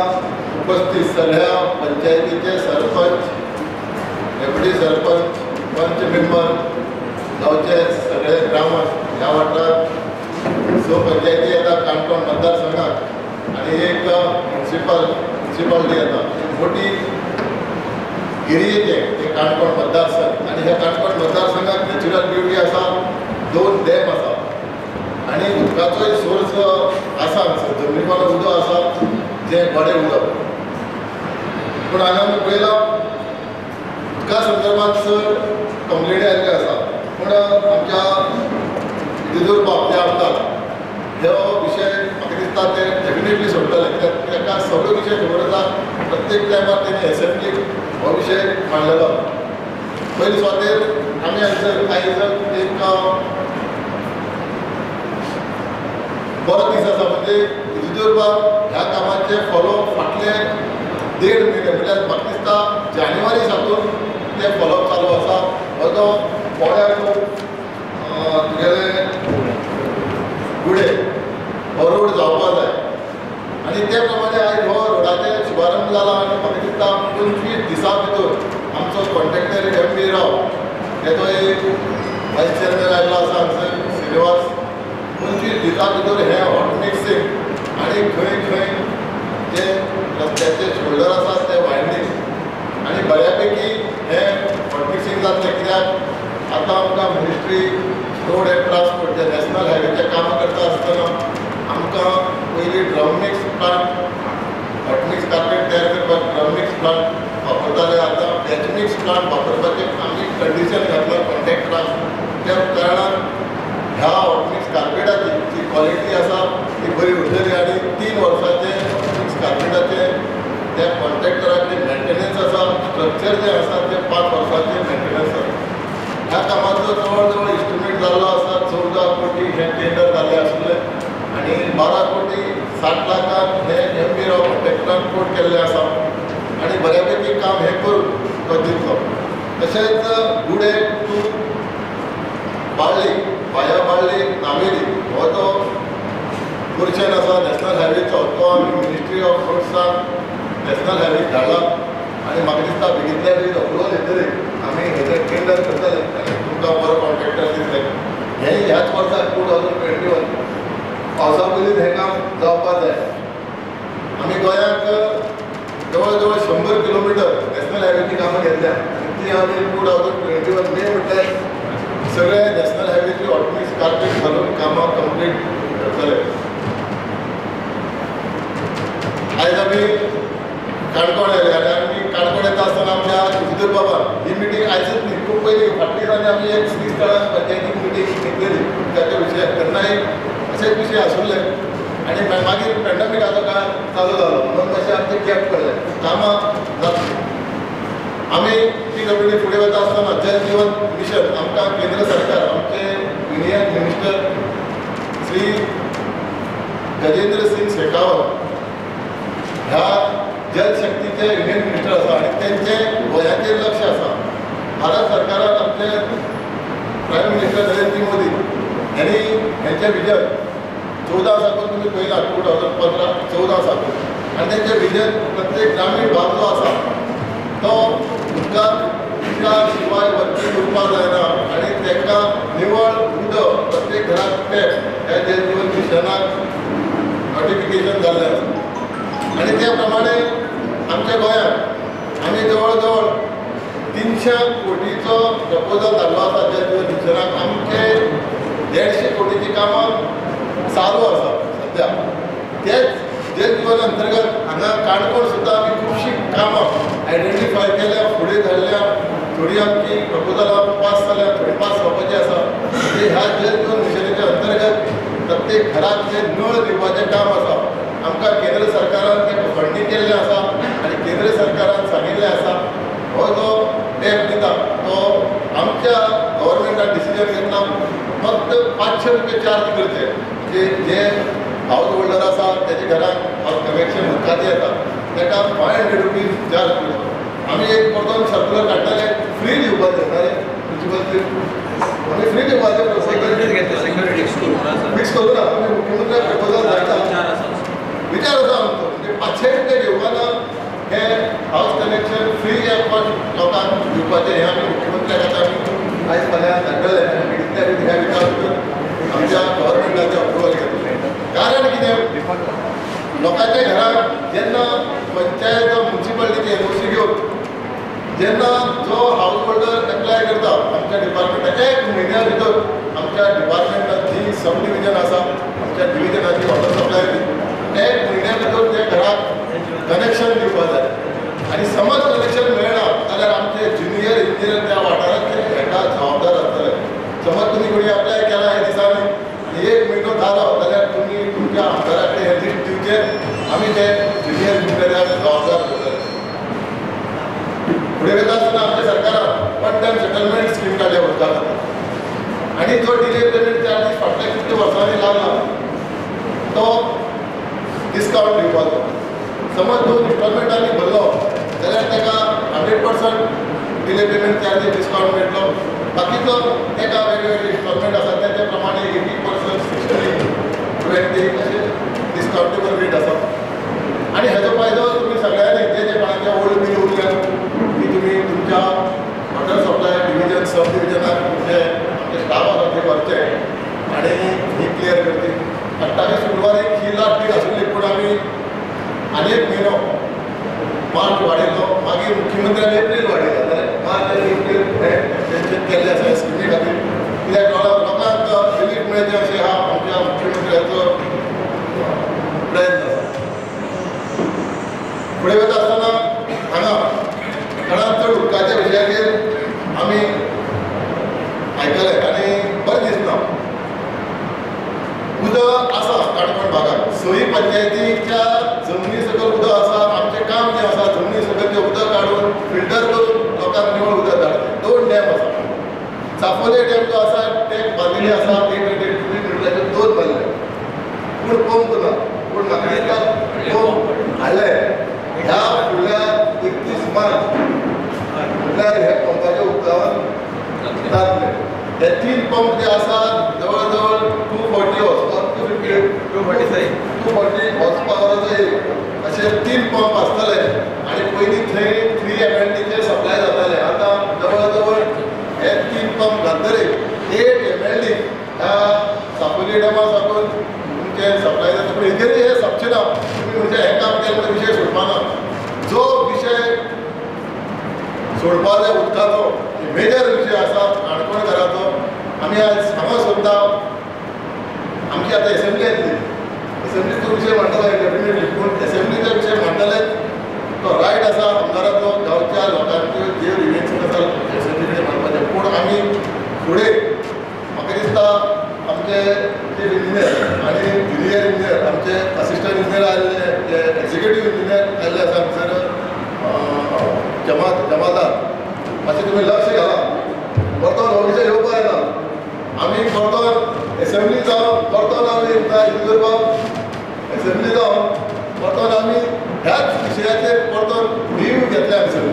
उपस्थित सगळ्या पंचायतीचे सरपंच, डेप्युटी सरपंच, पंच मेंबर, गांवचे सगळे ग्रामस्थ ह्या वाठारात 6 पंचायती येतात काणकोण मतदारसंघात आणि एक म्युन्सिपालिटी येता. मोठी एरियेचे हे काणकोण मतदारसंघ आणि ह्या काणकोण मतदारसंघात नॅचरल ब्युटी आसा, 2 डॅम आसा आणि उदकाचोय सोर्स आसा. जमनीवालो उदक आसा जे बरें उदक. पूण हांगा आमी पळयलां उदका संदर्भात कंप्लेनी आयिल्ल्यो आसा. पूण आमच्या जिजूर बाब जे आमदार हे विशय म्हाका दिसता ते डेफिनेटली सोडटले. ताका सगळे विशय खबर आसा. प्रत्येक टायमार तेणी एसेंब्लीक हो विशय मांडलेलो. पयले स्वातेर आमी आयज एक बरो दीस आसा. म्हणजे जिजूर बाब ह्या कामाचे फॉलोअप फाटले 1.5 म्हयने म्हणल्यार म्हाका दिसता जानेवारी साकून ते फॉलोअप चालू आसा. हो जो पोळ्याक तुगेले गुडे हो रोड जावपा जाय आणि त्या प्रमाणे आयज हो रोडाचे शुभारंभ जाला आणि म्हाका दिसता 25 दिसां भितर आमचो कॉन्ट्रॅक्टर M.B. राव तेजो एक वायस चेअरमॅन आयिल्लो आसा हांगसर श्रीनिवास 25 दिसां भितर हें हॉट मिक्सिंग आनी खंय खंय जे रस्त्याचे शोल्डर आसा ते वायंडींग आनी बऱ्यापैकी हें हॉट मिक्सिंग जातलें कित्याक आतां आमकां मिनिस्ट्री रोड एंड ट्रान्सपोर्ट जे नॅशनल हायवेचे कामां करता आसतना आमकां पयलीं drum mix plant hot mix carpet तयार करपाक ड्रम मिक्स प्लांट वापरताले आतां बॅच मिक्स प्लांट वापरपाचें आमी कंडिशन घातला कॉन्ट्रॅक्टराक त्या कारणान ह्या हॉट मिक्स कार्पेटाची जी क्वॉलिटी आसा ती बरी उरलेली आनी 3 वर्सांचे हॉट मिक्स कार्पेटाचे त्या कॉन्ट्रॅक्टराचे मेंटेनन्स आसा स्ट्रक्चर जे आसा ते 5 वर्सांचे मेंटेनन्स आसा ह्या कामाचो जवळ जवळ इस्टिमेट जाल्लो आसा 14 कोटी हे टेंडर जाल्लें आशिल्लें आनी 12 कोटी 60 लाखांक हे M.B. राव कॉन्ट्रॅक्टरान कोट केल्लें आसा आनी बऱ्यापैकी काम हे करून तो दितलो तशेंच गुडे टू बाळ्ळी वाया बाळ्ळी नावेली हो जो पोर्शन आसा नॅशनल हायवेचो तो आमी मिनिस्ट्री ऑफ रोड्साक नॅशनल हायवे धाडला आनी म्हाका दिसता बेगितल्या बेगीन अप्रुवल येतरीक आमी हेजें टेंडर करतले आनी तुमकां बरो कॉन्ट्रॅक्टर दितले हें ह्याच वर्साक 2021 पावसा पयलींच हें काम जावपाक जाय आमी गोंयांत जवळ जवळ 100 किलोमिटर नॅशनल हायवेची कामां घेतल्या ती आमी 2021 मे म्हटल्यार सगळे नॅशनल हायवेची हॉट मिक्स कार्पेट घालून कामां कंप्लीट करतले आयज आमी काणकोण येयले आनी आमी काणकोण येता आसतना आमच्या सुधीर बाबान ही मिटींग आयजच न्ही खूब पयलीं फाटल्या दिसांनी आमी एक श्रीस्थळाक पंचायतीक मिटींग घेतलेली ताच्या विशयाक तेन्नाय अशेच विशय आशिल्ले आनी मागीर पॅन्डेमिकाचो काळ चालू जालो म्हणून तशें आमचें गॅप पडलें कामां जातलीं आमी PWD फुडें वता आसतना जल जीवन मिशन आमकां केंद्र सरकार आमचे युनियन मिनिस्टर श्री गजेंद्र सिंग शेखावत ह्या जल शक्तीचे युनियन मिनिस्टर आसा आनी तेंचें गोंयाचेर लक्ष आसा भारत सरकारान आमचे प्रायम मिनिस्टर नरेंद्र मोदी हांणी हेंचें विजन 14 साकून तुमी पयला 2015-14 साकून आनी तेंचें विजन प्रत्येक ग्रामीण भाग जो आसा तो उदका शिवाय वर्ती उरपाक जायना आनी ताका निवळ उदक प्रत्येक घराक पेप ह्या जल जीवन मिशनाक नोटिफिकेशन जाल्लें आसा आनी त्या प्रमाणे आमच्या गोंयांत आमी जवळ जवळ 300 कोटीचो प्रपोजल धाडलो आसा जल जीवन मिशनाक आमचे 150 कोटीची कामां चालू आसा सद्या तेच जल जीवन अंतर्गत हांगा काणकोण सुद्दां आमी खुबशीं कामां आयडेंटिफाय केल्या फुडें धाडल्या थोडी आमची प्रपोजलां पास जाल्या थोडी पास जावपाची आसा म्हणजे ह्या जल जीवन मिशनाच्या अंतर्गत प्रत्येक घरात जे नळ दिवपाचें काम आसा आमकां केंद्र सरकारान तें फंडींग केल्लें आसा आनी केंद्र सरकारान सांगिल्लें आसा हो जो टॅप दिता तो आमच्या गव्हर्मेंटान डिसिजन घेतला फक्त 500 रुपये चार्ज करचे जे हाऊस होल्डर आसा तेजे घराक कनेक्शन उदकाचें येता ताका 500 रुपीज चार्ज करचो आमी एक परतून सर्कुलर काडटाले फ्री दिवपाचें अरे म्युनिसिपल आमी फ्री दिवपाचें मिक्स करून आमी मुख्यमंत्र्याक प्रपोजल धाडटा विचार आसा आमचो म्हणजे 500 रुपये घेवपाना हे हाऊस कनेक्शन फ्री लोकांक दिवपाचें हें आमी मुख्यमंत्र्याक आतां आमी आयज फाल्यां धाडटले आनी कितल्या ह्या विचार करून आमच्या गव्हर्मेंटाचें अप्रुवल घेतलें कारण कितें लोकांच्या घराक जेन्ना पंचायत म्युनिसिपालिटीचे NOC घेवन जेन्ना जो हाऊस होल्डर एप्लाय करता आमच्या डिपार्टमेंटाक 1 म्हयन्या भितर आमच्या डिपार्टमेंटात जी सब डिविजन आसा आमच्या डिविजनाची वॉटर सप्लाय 1 म्हयन्या भितर त्या घराक कनेक्शन दिवपाक जाय आनी समज कनेक्शन मेळना जाल्यार आमचे ज्युनियर इंजिनियर त्या वाठाराचे हेका जबाबदार आसतले समज तुमी कोणी अप्लाय केला हे दिसांनी आनी 1 म्हयनो जालो जाल्यार तुमी तुमच्या आमदारा कडेन हें लिस्ट दिवचें आमी ते ज्युनियर इंजिनियराक जबाबदार करतले फुडें वता आसतना आमच्या सरकारान वन टायम सेटलमेंट स्कीम काडल्या उदका खातीर आनी जो डिले पेमेंट चार्जीस फाटल्या कितल्या वर्सांनी लागला तो डिस्कावंट दिवपाचो समज 2 इंस्टॉलमेंटांनी भरलो जाल्यार ताका 100% डिले पेमेंट चार्जीस डिस्कावंट मेळटलो बाकीचो ताका वेगवेगळे इंस्टॉलमेंट आसा त्या प्रमाणे 80%, 60, 20 अशे डिस्कावंटेबल रेट आसा आनी हेजो फायदो तुमी सगळ्यांनी जे कोणाचे ओल्ड बील उरल्या की तुमी तुमच्या 28 फेब्रुवारीक ही लास्ट डेट आशिल्ली पूण आमी आनी एक म्हयनो मार्च वाडयलो मागीर मुख्यमंत्र्यान एप्रील वाडयलो जाल्यार मार्च आनी एप्रील हे केल्ले आसा स्किमी खातीर कित्याक लोकांक रिलीफ मेळचें अशें हा आमच्या मुख्यमंत्र्याचो प्रयत्न आसा. फुडें वता आसतना हांगा चडांत चड उदकाच्या विशयाचेर आमी आयकलें आनी बरें दिसना. उदक आसा काणकोण भागात 6 पंचायतीच्या जमनी सकयल उदक आसा. आमचें काम जें आसा जमनी सकयल उदक काडून फिल्टर करून लोकांक निवळ उदक धाडचें. 2 डॅम आसा. चापोले डॅम जो आसा टॅंक बांदिल्ले आसा 2 बांदले पूण पंप ना. पूण म्हाका दिसता पंप हाडले ह्या फुडल्या 31 मार्च म्हटल्यार हे पंपाच्या उदकान जातले. हे 3 पंप जे आसा जवळ जवळ 240 हॉर्स पावराचे असे 3 पंप आसतले आणि पयलीं थंय 3 MLDचे सप्लाय जाताले. आतां जवळ जवळ हे 3 पंप घालतले 8 MLD ह्या चापोली डॅमा साकून तुमचे सप्लाय जाता. पूण हेजेरूय हे सोंपचें ना. तुमी म्हणजे हें काम केलें म्हणून विशय सोडपाना. जो विशय सोडपा जाय उदकाचो मेजर विशय आसा काणकोणकाराचो आमी आज हांगा सोदता. आमची आतां एसेंब्ली येतली. एसेंब्लीचो विशय मांडटलो डेफिनेटली पूण एसेंब्लीचो विशय मांडटले तो रायट आसा आमदाराचो गांवच्या लोकांच्यो जे रिवेन्शन आसा एसेंब्ली कडेन मांडपाचें. पूण आमी फुडें म्हाका दिसता आमचे चीफ इंजिनियर आनी ज्युनियर इंजिनियर आमचे असिस्टंट इंजिनियर आयिल्ले जे एक्झिक्युटीव इंजिनियर आयिल्ले आसा हांगसर जमादार मातशें तुमी लक्ष घाला. परतून हो विशय येवपा येना. आमी परतून एसेंब्ली जावन परतून आमी कितें करपाक एसेंब्ली जावन परतून आमी ह्याच विशयाचेर परतून रिव्यू घेतले हांगसर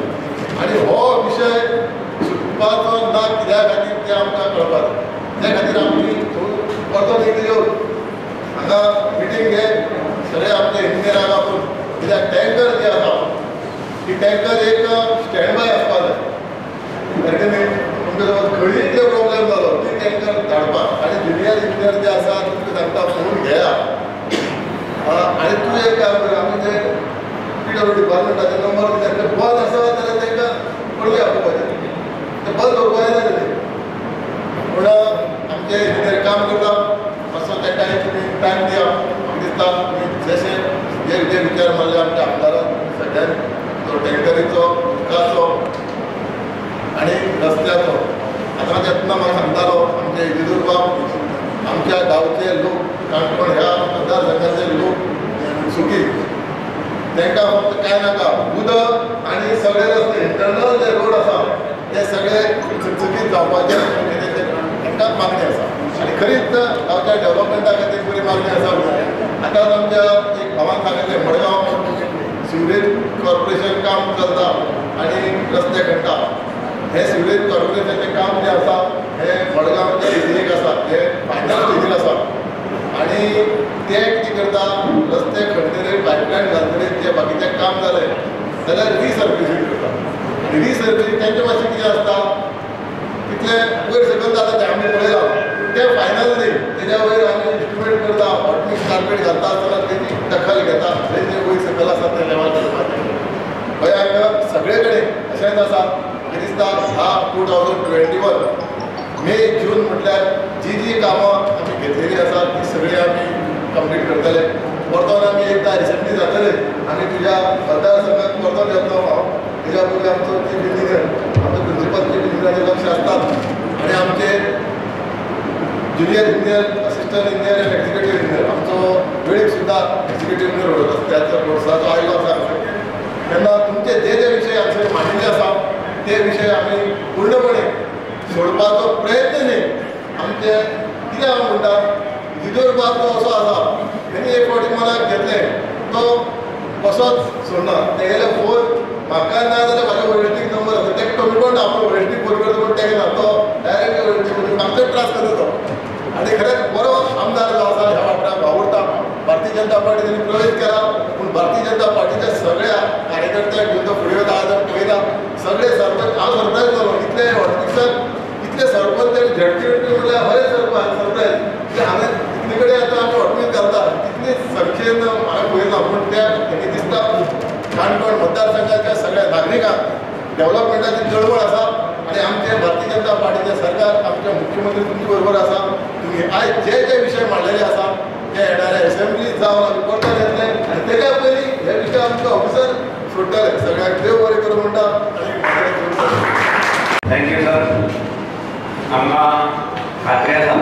आनी हो विशय सुटपाचो ना कित्या खातीर तें आमकां कळपाक त्या खातीर आमी परतून एक येवन हांगा मिटींग घे सगळे आमचे इंजिनियरांक आपूण कित्याक टँकर जे आसा ती टँकर एक स्टँड बाय आसपा जाय. सारकें न्ही तुमकां समज खंयीय कितें प्रॉब्लेम जालो ती टँकर धाडपाक आनी ज्युनियर इंजिनियर जे आसा तुमकां सांगता फोन घेया आनी तूं एक काम कर आमी ते PW डिपार्टमेंटाचे नंबर दिता बंद आसा जाल्यार तांकां पणजे आपोवपाचें तें बंद करपा येना तेणी. पूण आमचे इंजिनियर काम करता मातसो ताका तुमी टायम दिया. म्हाका दिसता तुमी जशें जे विचार मारले आमच्या आमदारान सगळ्यान तो टँकरीचो उदकाचो आनी रस्त्याचो आतां येतना म्हाका सांगतालो आमचे इंजिनियर आमच्या गांवचे लोक काणकोण ह्या मतदारसंघाचे लोक सुखी तांकां फक्त कांय नाका उदक आनी सगळे रस्ते इंटरनल जे रोड आसा ते सगळे सुखसुखीत जावपाचे तांकां मागणी आसा. आनी खरीच गांवच्या डेव्हलपमेंटा खातीर बरी मागणी आसा. आतांच आमच्या एक भावान सांगितलें मडगांव सिवरेज कॉर्पोरेशन काम चलता आनी रस्ते खणटा. हे सिवरेज कॉर्पोरेशनाचें काम जें आसा हें मडगांवच्या स्टेजीक आसा हे फायनल स्टेजीर आसा आनी ते कितें करता रस्ते खणतकीर पायपलायन घालतकीर जे बाकीचें काम जालें जाल्यार रिसर्विसींग करता. आनी रिसर्विसींग तेंचें मातशें कितें आसता तितलें वयर सकयल जाता तें आमी पळयलां तें फायनल न्ही. तेज्या वयर आमी एस्टिमेट करता हॉट मिक्स कार्पेट घालता आसतना तेजी दखल घेता थंय जें वयर सकयल आसा तें लेवल करपाचें. गोंयांत सगळे कडेन अशेंच आसा. म्हाका दिसता ह्या 2021 मे जून म्हटल्यार जी कामां आमी घेतलेलीं आसा ती सगळीं आमी कंप्लीट करतले. परतून आमी एकदां एसेंब्ली जातले आनी तुज्या मतदारसंघात परतून येतलो हांव. तेज्या पयलीं आमचो चीफ इंजिनियर आमचो प्रिंसिपल चीफ इंजिनियराचें लक्ष आसतात आनी आमचे ज्युनियर इंजिनियर असिस्टंट इंजिनियर आनी एक्झिक्युटीव इंजिनियर आमचो वेळीक सुद्दां एक्झिक्युटीव इंजिनियर रस्त्याचो रोड्साचो आयलो आसा. तेन्ना तुमचे जे विशय हांगसर मांडिल्ले आसा ते विशय आमी पूर्णपणे सोडपाचो प्रयत्न न्ही आमचे कितें हांव म्हणटा विदर्भात जो असो आसा तेणी एक फावटी मनाक घेतलें तो कसोच सोडना. तेगेले फोन म्हाका ना जाल्यार म्हाज्या वरिश्टीक नंबर आसा तेका कमी कोण आपूण वरिश्टीक फोन करता पूण तेका ना तो डायरेक्ट वरिश्टीक आमचो त्रास करता तो. आनी खरेंच बरो आमदार जो आसा ह्या वाठाराक आवडटा. भारतीय जनता पार्टी तेणी प्रवेश केला पूण भारतीय जनता पार्टीच्या सगळ्या कार्यकर्त्यांक घेवन तो फुडें वता आज पळयता. सगळे सरपंच हांव सरप्रायज जालो इतले हॉटमिक्सार कितले सरपंच आणि झडपी म्हणल्यार बरे सरपंच सरप्रायज की हांवें कितले कडेन आतां आमी ऑटोमेट घालता कितले सक्षेन म्हाका पळयना पूण त्या हेका दिसता काणकोण मतदारसंघाच्या सगळ्या नागरिकांक डेव्हलपमेंटाची चळवळ आसा आणि आमचे भारतीय जनता पार्टीचे सरकार आमचे मुख्यमंत्री तुमचे बरोबर आसा तुम्ही आयज जे विशय मांडलेले आसा ते येणाऱ्या एसेंब्लीत जावन आमी कोर्टात येतले आनी तेच्या पयलीं हे विशय आमकां ऑफिसर सोडटले सगळ्यांक देव बरें करूं म्हणटा आनी थँक्यू सर आमकां खात्री आसा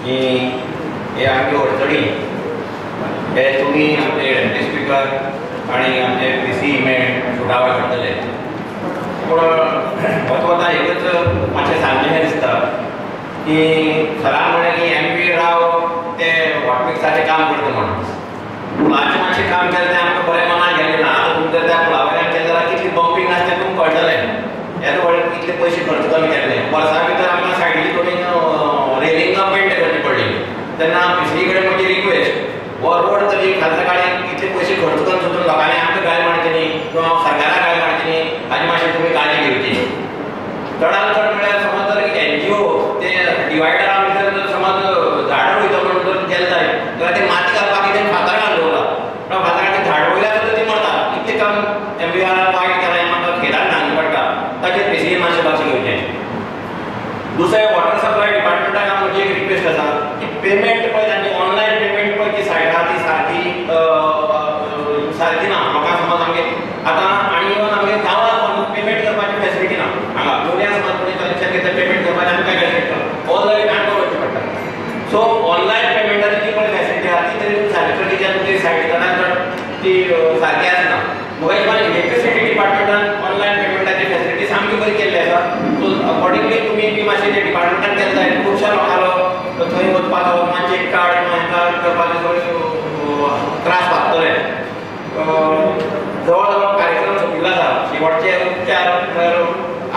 की हे आमची अडचणी हे तुमी आमचे डेप्युटी स्पीकर आनी आमचे पीसी मेळून सुटावे करतले पूण वता एकच मातशें सांगचें दिसता की सरान म्हणलें की MP राव ते वॉटमिक्साचें काम करता म्हणून मातशें मातशें काम केलें तें आमकां बरें मनाक गेलें ना आतां तुमचें त्या फुलावऱ्यान केलें जाल्यार कितली बंपींग आसा तें तुमकां कळटलें येदो व्हडले कितले पयशे खर्च करून केल्ले वर्सा भितर आमकां सायडीची थोडी रेलिंगां पेंट करची पडली तेन्ना पीसी कडेन म्हजी रिक्वेस्ट हो रोड तरी खालच्या काळान कितले पयशे खर्च करून सुद्दां लोकांनी आमकां गाय मारची न्ही किंवा सरकाराक गाय मारची न्ही हाजी मातशी तुमी काळजी घेवची चडांत चड म्हळ्यार समज जर NGO ते डिवायडरा भितर जर समज झाडां रोयता म्हणून जर केलें जाल्यार ते माती घालपाक कितें फातर घालून दवरला पूण फातराक झाड रोयल्यार सुद्दां ती मरता इतलें काम MBR वायट केलां हें म्हाका खेदान सांगचें पडटा ताचेर पीसीएन मातशें लक्ष घेवचें दुसरें वॉटर सप्लाय डिपार्टमेंटाक म्हजी एक रिक्वेस्ट आसा की पेमेंट पळय तांची ऑनलायन पेमेंट पळय ती सायडा ती सारकी ना म्हाका समज आमगे आतां आनी इवन आमगे गांवांत पेमेंट करपाची फॅसिलिटी ना हांगा लोलयां समज कोणी कलेक्शन घेता पेमेंट करपाचें आमकां काय फॅसिलिटी ऑनलायन काणकोण वचचें पडटा सो ऑनलायन पेमेंटाची जी पळय फॅसिलिटी आसा ती तरी सारकेच्या तुमची सायड चडांत चड ती सारकी आसना म्हाका इवन इलेक्ट्रिसिटी डिपार्टमेंटान ऑनलायन पेमेंटाची फॅसिलिटी सामकी बरी केल्ली आसा सो अकॉर्डिंगली तुमी बी मातशें जे डिपार्टमेंटान केलें जाय खुबश्या लोकांलो थंय वचपाचो मातशें कार्ड किंवा हेका करपाचो त्रास भागतले जवळ जवळ कार्यक्रम सोंपिल्लो आसा शेवटचे उपचार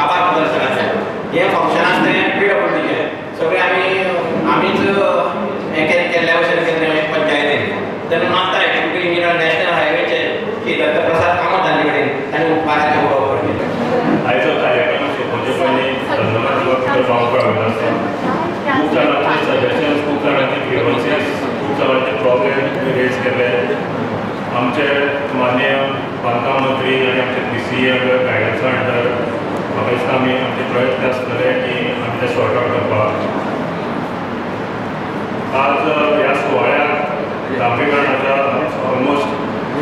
आभार प्रदर्शनाचे हे फंक्शन आसा तें PWDचें सगळें आमीच हें केल्ल्या भशेन केल्लें पंचायतीन तेन्ना मागता एक्झिक्युटीव इंजिनियर नॅशनल हायवेचे की दत्तप्रसाद कामत हांचे कडेन तांणी उपकाराचें उलोवप करचें आयचो कार्यक्रम सोंपोवचे पयलीं धन्यवाद दिवप मागपाक आसा खूब जाणांचे सजेशन्स खूब जाणांचे ग्रीवन्सीस खूब जाणांचे प्रॉब्लेम रेज केले आमचे माननीय बांदकाम मंत्री आनी आमचे पीसी गायडन्सा अंडर म्हाका दिसता आमी आमचे प्रयत्न आसतले की आमी ते सॉर्ट आवट करपाक आज ह्या सुवाळ्याक दाबेगणाच्या ऑलमोस्ट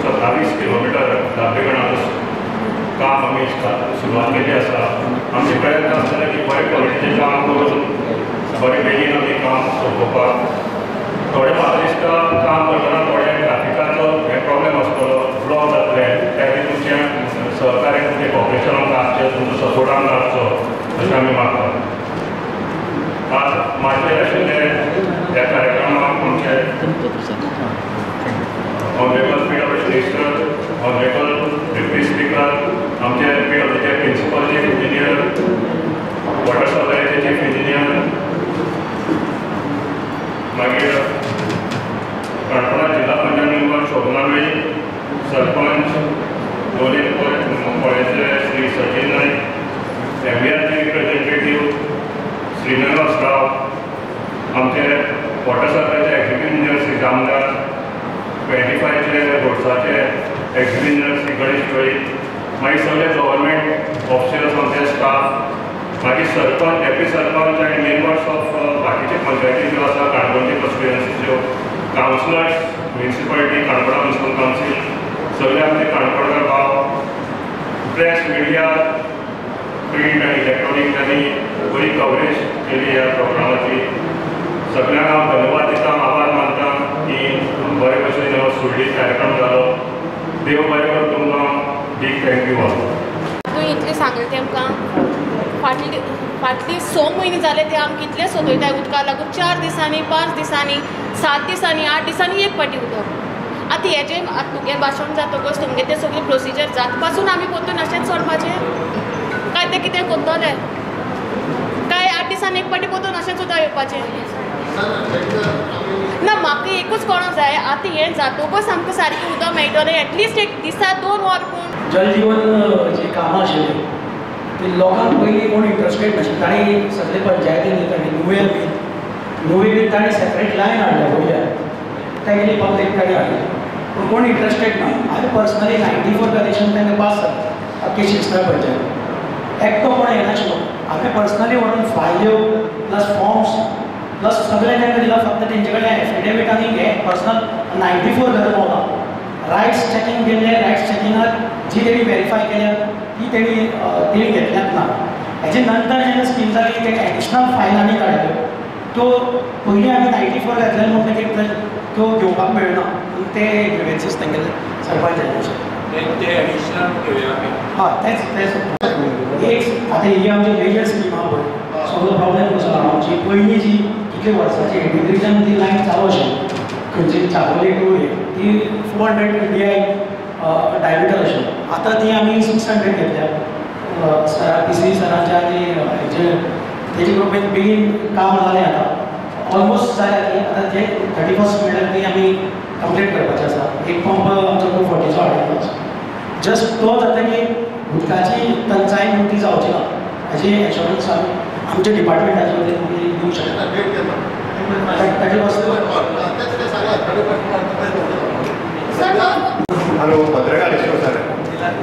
27 किलोमिटर दाबेगणाचो काम आमी सुरवात केली आसा आमचे प्रयत्न आसतले की बरे क्वॉलिटीचें काम करून बरे बेगीन आमी काम सोंपोवपाक थोडे म्हाका दिसता काम करतना थोडे ट्राफिकाचो हे प्रॉब्लेम आसतलो ब्लॉक जातले त्या खातीर तुमचें सहकार्य तुमचें कॉपरेशनाक आसचें तुमचो सपोर्टान आसचो अशें आमी मागतात आज मागीर आशिल्ले ह्या कार्यक्रमाक आमचे honourable PWD minister honourable deputy speaker आमचे PWDचे प्रिंसिपल चीफ इंजिनियर वॉटर सप्लायचे चीफ इंजिनियर मागीर काणकोणा जिल्हा पंचायत मेंबर शोभना वेळी सरपंच दोनी कॉलेजचे श्री सचिन नायक MBRचे रिप्रेझेंटेटीव श्रीनिवास राव आमचे वॉटर सप्लायचे एक्झिक्युटीव इंजिनियर श्री रामदास 25चे रोड्साचे एक्झिक्युटीव इंजिनियर श्री गणेश टोळी मागीर सगळे गव्हर्मेंट ऑफिसर्स आमचे स्टाफ मागीर सरपंच डेप्युटी सरपंच आनी मेंबर्स ऑफ बाकीचे पंचायती ज्यो आसा काणकोणचे कॉन्स्टिट्युएन्सीच्यो कावन्सिलर्स म्युनिसिपालिटी काणकोणा म्युनिसिपल कावन्सील सगळे आमचे काणकोणकार भाव प्रेस मिडिया प्रिंट आनी इलेक्ट्रॉनीक त्यांनी बरी कवरेज केली ह्या प्रोग्रामाची सगळ्यांक हांव धन्यवाद दिता आभार मानता की बरे भशेन हो सुरळीत कार्यक्रम जालो देव बरें करूं तुमकां बीग थँक्यू ऑल तूं इतलें सांगलें तें आमकां फाटली 6 म्हयने जाले ते आमी कितले सतयताय उदका लागून 4 दिसांनी 5 दिसांनी 7 दिसांनी 8 दिसांनी एक पाटी उदक आतां हेजें तुगे भाशण जातकच तुमगे ते सगळे प्रोसिजर जात पासून आमी पोतून अशेंच सोडपाचें काय ते कितें करतले काय 8 दिसांनी एक पाटी पोतून अशें सुद्दां येवपाचें ना म्हाका एकूच कळोंक जाय आतां हें जातकच आमकां सारकें उदक मेळटलें एटलिस्ट एक दिसा 2 वर पूण जल जीवन जी कामां आशिल्लीं ते लोकांक पयलीं कोण इंट्रस्टेड नाशिल्ले तांणी सगळे पंचायतींनी तांणी नुवें बी तांणी सेपरेट लायन हाडल्या गोंयच्या तेगेली पब्लीक तांणी हाडली पूण कोण इंट्रस्टेड ना हांवें पर्सनली 94 कनेक्शन तांकां पास जालें अख्खे शिरसाळ पंचायत एकटो कोण येनाशिल्लो हांवें पर्सनली व्हरून फायल्यो प्लस फॉर्म्स प्लस सगळें तांकां दिलां फक्त तेंचे कडेन एफिडेवीट आनी हे पर्सनल 94 घरां पावला रायट्स चॅकींग केल्ले रायट्स चॅकिंगाक जी तेणी वेरीफाय केल्या ती तेणी घेतल्यात ना हेजे नंतर जेन्ना स्कीम जाली तेणी एडिशनल फायल आनी काडल्यो तो पयलीं आमी 94 घातलेलो म्हणटकीर तो घेवपाक मेळना ते ग्रिवेन्सीस तेंगेले सरपंचाचे ते एडिशनल घेवया आमी हय तेच एक आतां ही आमची मेजर स्कीम आहा पळय सगळो प्रॉब्लेम कसो आहा आमची पयलीं जी कितले वर्साची 83 ती लायन चालू आशिल्ली खंयची चापोली टू ती 400 DI डायबिटर आशिल्ली आतां ती आमी 600 घेतल्या तिसरी सरांच्या आनी हेजे तेजे ग्रुपीन बेगीन काम जालें आतां ऑलमोस्ट जालें ती आतां जे 31 म्हणल्यार ती आमी कंप्लीट करपाचें आसा एक पंप आमचो 240चो हाडिल्लो जस्ट तो जातकीर उदकाची टंचाई ती जावची ना हाजी एश्युरन्स आमच्या डिपार्टमेंटाचे वतीन दिवंक शकता ताजे हॅलो पत्रकार ईश्वर सर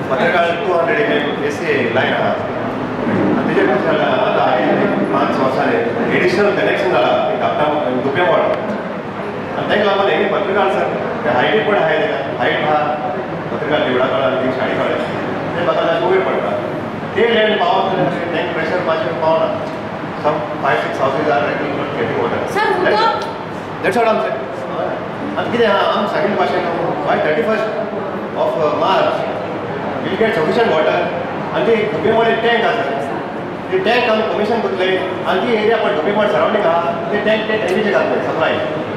पत्रकार 200 एसी लायन आहा तेजे कशें जालां आतां हांवें 5 वर्सांनी एडिशनल कनेक्शन जाला एक हप्ता दुपेवाड आनी ताका लागून हे पत्रकार सर ते हायट पण आहाय ताका हायट आहा पत्रकार देवळा काळार ती शाळे काळार ते म्हाका कोवीड पडटा ते लँड पावत तांकां प्रेशर मातशें पावना some 5-6 houses are getting water. That's what I'm saying. And कितें आम सांगिल्ले भाशेन by 31st of March we'll get sufficient water and the Dupemad tank आसा ते टँक आमी कमिशन करतले आनी ती एरिया पण डुपेमाड सरावंडींग आहा ते टँक ते टँकीचे घालतले सप्लाय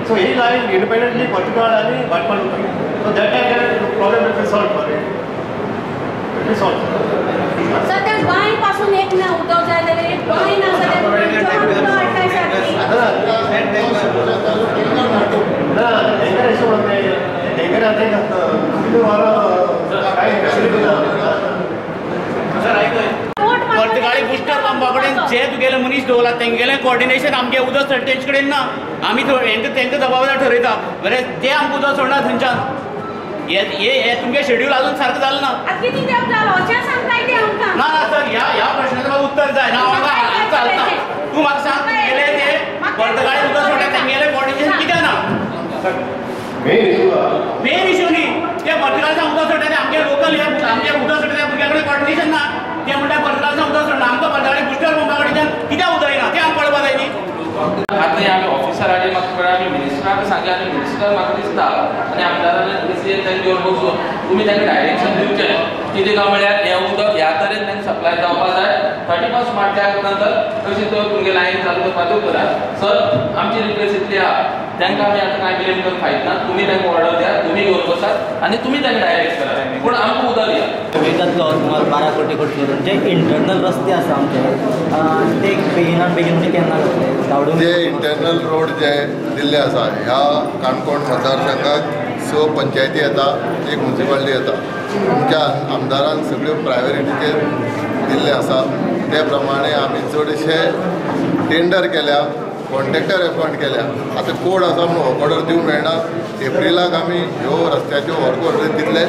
सो ही लायन इंडिपेंडंटली पर्टिक्युलर आनी भाटपान उरतली so that time problem will be solve for it will be solve sir त्या बांय पासून एक ना उदक जाय जाल्यार एक बांय ना जाल्यार ना टँकर एशे म्हणून टँकर आतां काय फॅसिलिटी ना सर आयकय पर्तगाळी बुस्टर पंपा कडेन जे तुगेले मनीस दवरला तेंगेलें कॉर्डिनेशन आमगे उदक चड तेंचे कडेन ना आमी तेंकां जबाबदार ठरयता बरें ते आमकां उदक सोडना थंयच्यान हे तुमगे शेड्यूल अजून सारको जालो ना ना ना सर ह्या प्रश्नाचं म्हाका उत्तर जाय ना म्हाका चालना तूं म्हाका सांग तुगेले ते पर्तगाळी उदक सोडटा तेंगेलें कॉर्डिनेशन कित्याक ना मेन इशू न्ही ते पर्तगाळीसान उदक सोडटा ते आमगे लोकल आमगे उदक सोडटा त्या भुरग्या कडेन कॉर्डिनेशन ना ते म्हणटा पर्तगाळीसान उदक सोडना आमकां पर्तगाळी बुस्टर पंपा कडेच्यान कित्याक उदक येना तें आमकां कळपा जाय न्ही आता आमी ऑफिसर आनी म्हाका कळ्ळें आमी मिनिस्टराक सांगलें आनी मिनिस्टर म्हाका दिसता आनी आमदारान डिसीजन तांचे घेवन बसून तुमी तांकां डायरेक्शन दिवचें कितें काय म्हळ्यार हें उदक ह्या तरेन तांकां सप्लाय जावपा जाय 31 मार्चा नंतर कशें तो तुमगे लायन चालू करपाक करा सर आमची रिक्वेस्ट इतली आहा तांकां आमी आतां कांय ब्लेम करून फायद ना तुमी तांकां ऑर्डर द्या तुमी घेवन बसात आनी तुमी तांकां डायरेक्ट करा पूण आमकां उदक दिया तातूंतलो सुमार 12 कोटी खर्च करून जे इंटरनल रस्ते आसा आमचे ते बेगिनान बेगीन म्हणजे केन्ना जातले जे इंटरनल रोड जे दिल्ले आसा ह्या काणकोण मतदारसंघात 6 पंचायती येता एक म्युन्सिपालिटी येता तुमच्या आमदारान सगळ्यो प्रायोरिटीचेर दिल्ले आसा ते प्रमाणे आमी चडशे टेंडर केल्या कॉन्ट्रॅक्टर अपॉयंट केल्या आतां कोड आसा म्हणून वर्क ऑर्डर दिवंक मेळना एप्रिलाक आमी ह्यो रस्त्याच्यो वर्क ऑर्डर दितले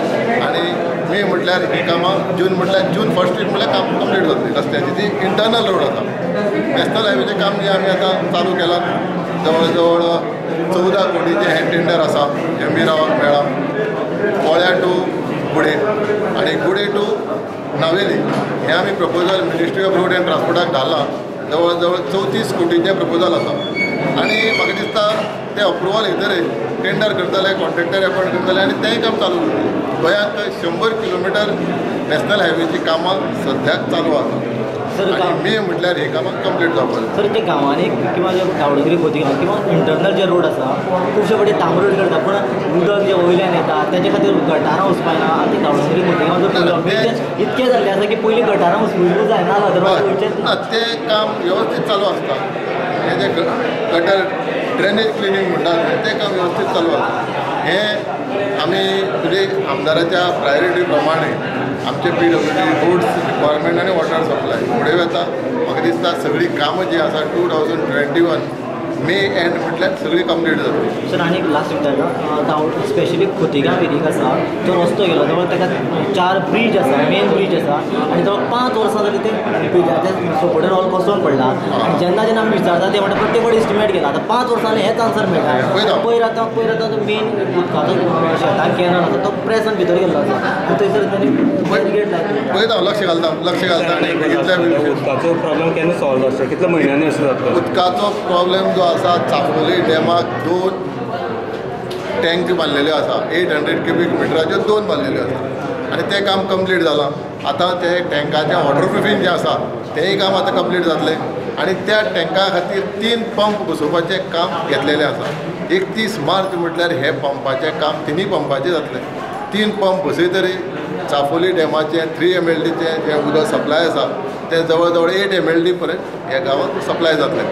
आनी मे म्हटल्यार ही कामां जून म्हटल्यार जून फर्स्ट वीक म्हटल्यार काम कंप्लीट जातली रस्त्याची ती इंटरनल रोड आसा नॅशनल हायवेचें काम जें आमी आतां चालू केलां जवळ जवळ 14 कोटीचें हें टेंडर आसा एम रावाक मेळ्ळा पोळ्या टू गुडे आनी गुडे टू नावेली हें आमी proposal ministry of road and ट्रान्सपोर्टाक घालां जवळ जवळ 34 कोटीचें प्रपोजल आसा आनी म्हाका दिसता ते अप्रुवल येतरेर टेंडर करतले कॉन्ट्रॅक्टर अपॉयंट करतले आनी तेंय काम चालू करतले गोंयांत 100 किलोमिटर नॅशनल हायवेची कामां सद्याक चालू आसा आनी मे म्हटल्यार ही कामां कंप्लीट जावपाक सर ते गांवांनी किंवा जे गांवडोंगरी खोतीगांव किंवा इंटरनल जे रोड आसा खुबशे फावटी डांबरोड करता पूण उदक जे वयल्यान येता तेजे खातीर गटारां वचपाना आनी ती गांवडोंगरी खोतीगांव जर इतकें जाल्लें आसा की पयलीं गटारां वचूंक जायना ना तें काम वेवस्थीत चालू आसता हे जे गटर ड्रेनेज क्लिनींग म्हणटात तें काम वेवस्थीत चालू आसता हें आम्ही म्हणजे आमदाराच्या प्रायोरिटी प्रमाणे आमचे PWD रोड्स डिपार्टमेंट आणि वॉटर सप्लाय फुडें वता. म्हाका दिसता सगळीं कामां जी आसा 2021 मे एंड म्हटल्यार सगळी कंप्लीट जातली. सर आनी लास्ट विचारता स्पेशली खोतिगांव एरियेक आसा तो रस्तो गेलो जवळ ताका 4 ब्रीज आसा मेन ब्रीज आसा आनी जवळ 5 वर्सां जाली ते ब्रिजाचे सपोर्टर ऑल कोसळून पडला आनी जेन्ना आमी विचारता ते म्हणटा प्रत्येक फावटी एस्टिमेट केला आतां 5 वर्सांनी हेच आन्सर मेळटा. पयर आतां तो मेन उदकाचो शेतान कॅनल आसा तो प्रेसान भितर गेल्लो आसा थंयसर तांणी गेट लायली. पळयता लक्ष घालता आनी उदकाचो प्रॉब्लेम केन्ना सॉल्व जाता कितल्या म्हयन्यांनी असो जाता उदकाचो प्रॉब्लेम जो आसा चापोली डॅमाक 2 टँक बांदलेल्यो आसा 800 क्युबिक मिटराच्यो 2 बांदलेल्यो आसा आनी तें काम कंप्लीट जालां. आतां ते टँकाचें वॉटर प्रुफींग जें आसा तेंय काम आतां कंप्लीट जातलें आनी त्या टँका खातीर 3 पंप बसोवपाचें काम घेतलेलें आसा. 31 मार्च म्हटल्यार हे पंपाचें काम 3 पंपाचें जातलें. 3 पंप बसयतरी चापोली डॅमाचें 3 MLDचें जें उदक सप्लाय आसा तें जवळ जवळ 8 MLD पर्यंत ह्या गांवांत सप्लाय जातलें.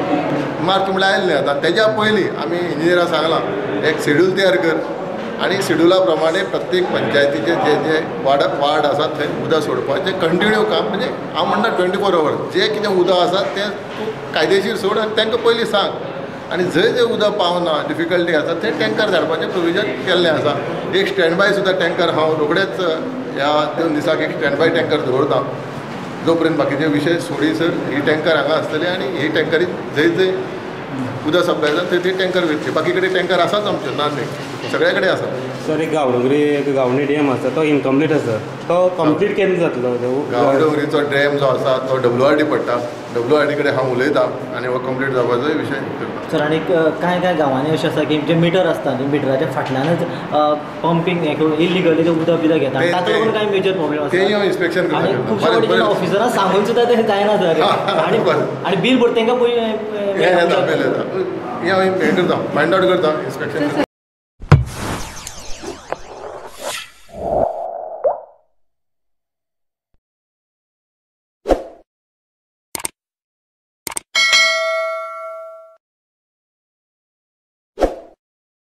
मार्च म्हळ्यार आयलें न्ही आतां तेज्या पयलीं आमी इंजिनियराक सांगलां एक शेड्यूल तयार कर आनी शेड्युला प्रमाणे प्रत्येक पंचायतीचे जे वार्ड आसा थंय उदक सोडपाचें कंटिन्यू काम म्हणजे हांव म्हणटा 24 hours जें कितें उदक आसा तें तूं कायदेशीर सोड आनी तांकां पयलीं सांग आनी जंय उदक पावना डिफिकल्टी आसा थंय टँकर धाडपाचें प्रोविजन केल्लें आसा. एक स्टँड बाय सुद्दां टँकर हांव रोखडेच ह्या 2 दिसाक एक स्टँड बाय टँकर दवरतां जो पर्यंत बाकीचे विशय सोडीसर ही टँकर हांगा आसतली आनी ही टँकरी जंय उदक सप्लाय जाता थंय ती टँकर वयतली. बाकी कडेन टँकर आसाच आमचे ना न्ही सगळ्या कडेन आसा. सर एक गांवडोंगरी एक गांवणी डॅम आसा तो इनकम्प्लीट आसा तो कंप्लीट केन्ना जातलो? गांवडोंगरीचो डॅम जो आसा तो WRD पडटा. WRD कडेन हांव उलयतां आनी हो कंप्लीट जावपाचोय विशय करता. सर आनी कांय गांवांनी अशें आसा की जे मिटर आसता न्ही मिटराच्या फाटल्यानच पंपींग इलिगली ते उदक बिदक घेता ताका लागून कांय मेजर प्रॉब्लेम आसा. तें इन्स्पेक्शन आनी खुबशे फावटी ऑफिसरांक सांगून सुद्दां तें जायना सर आनी बील भरता तांकां पयलीं हें करता फायंड आवट करता इन्स्पेक्शन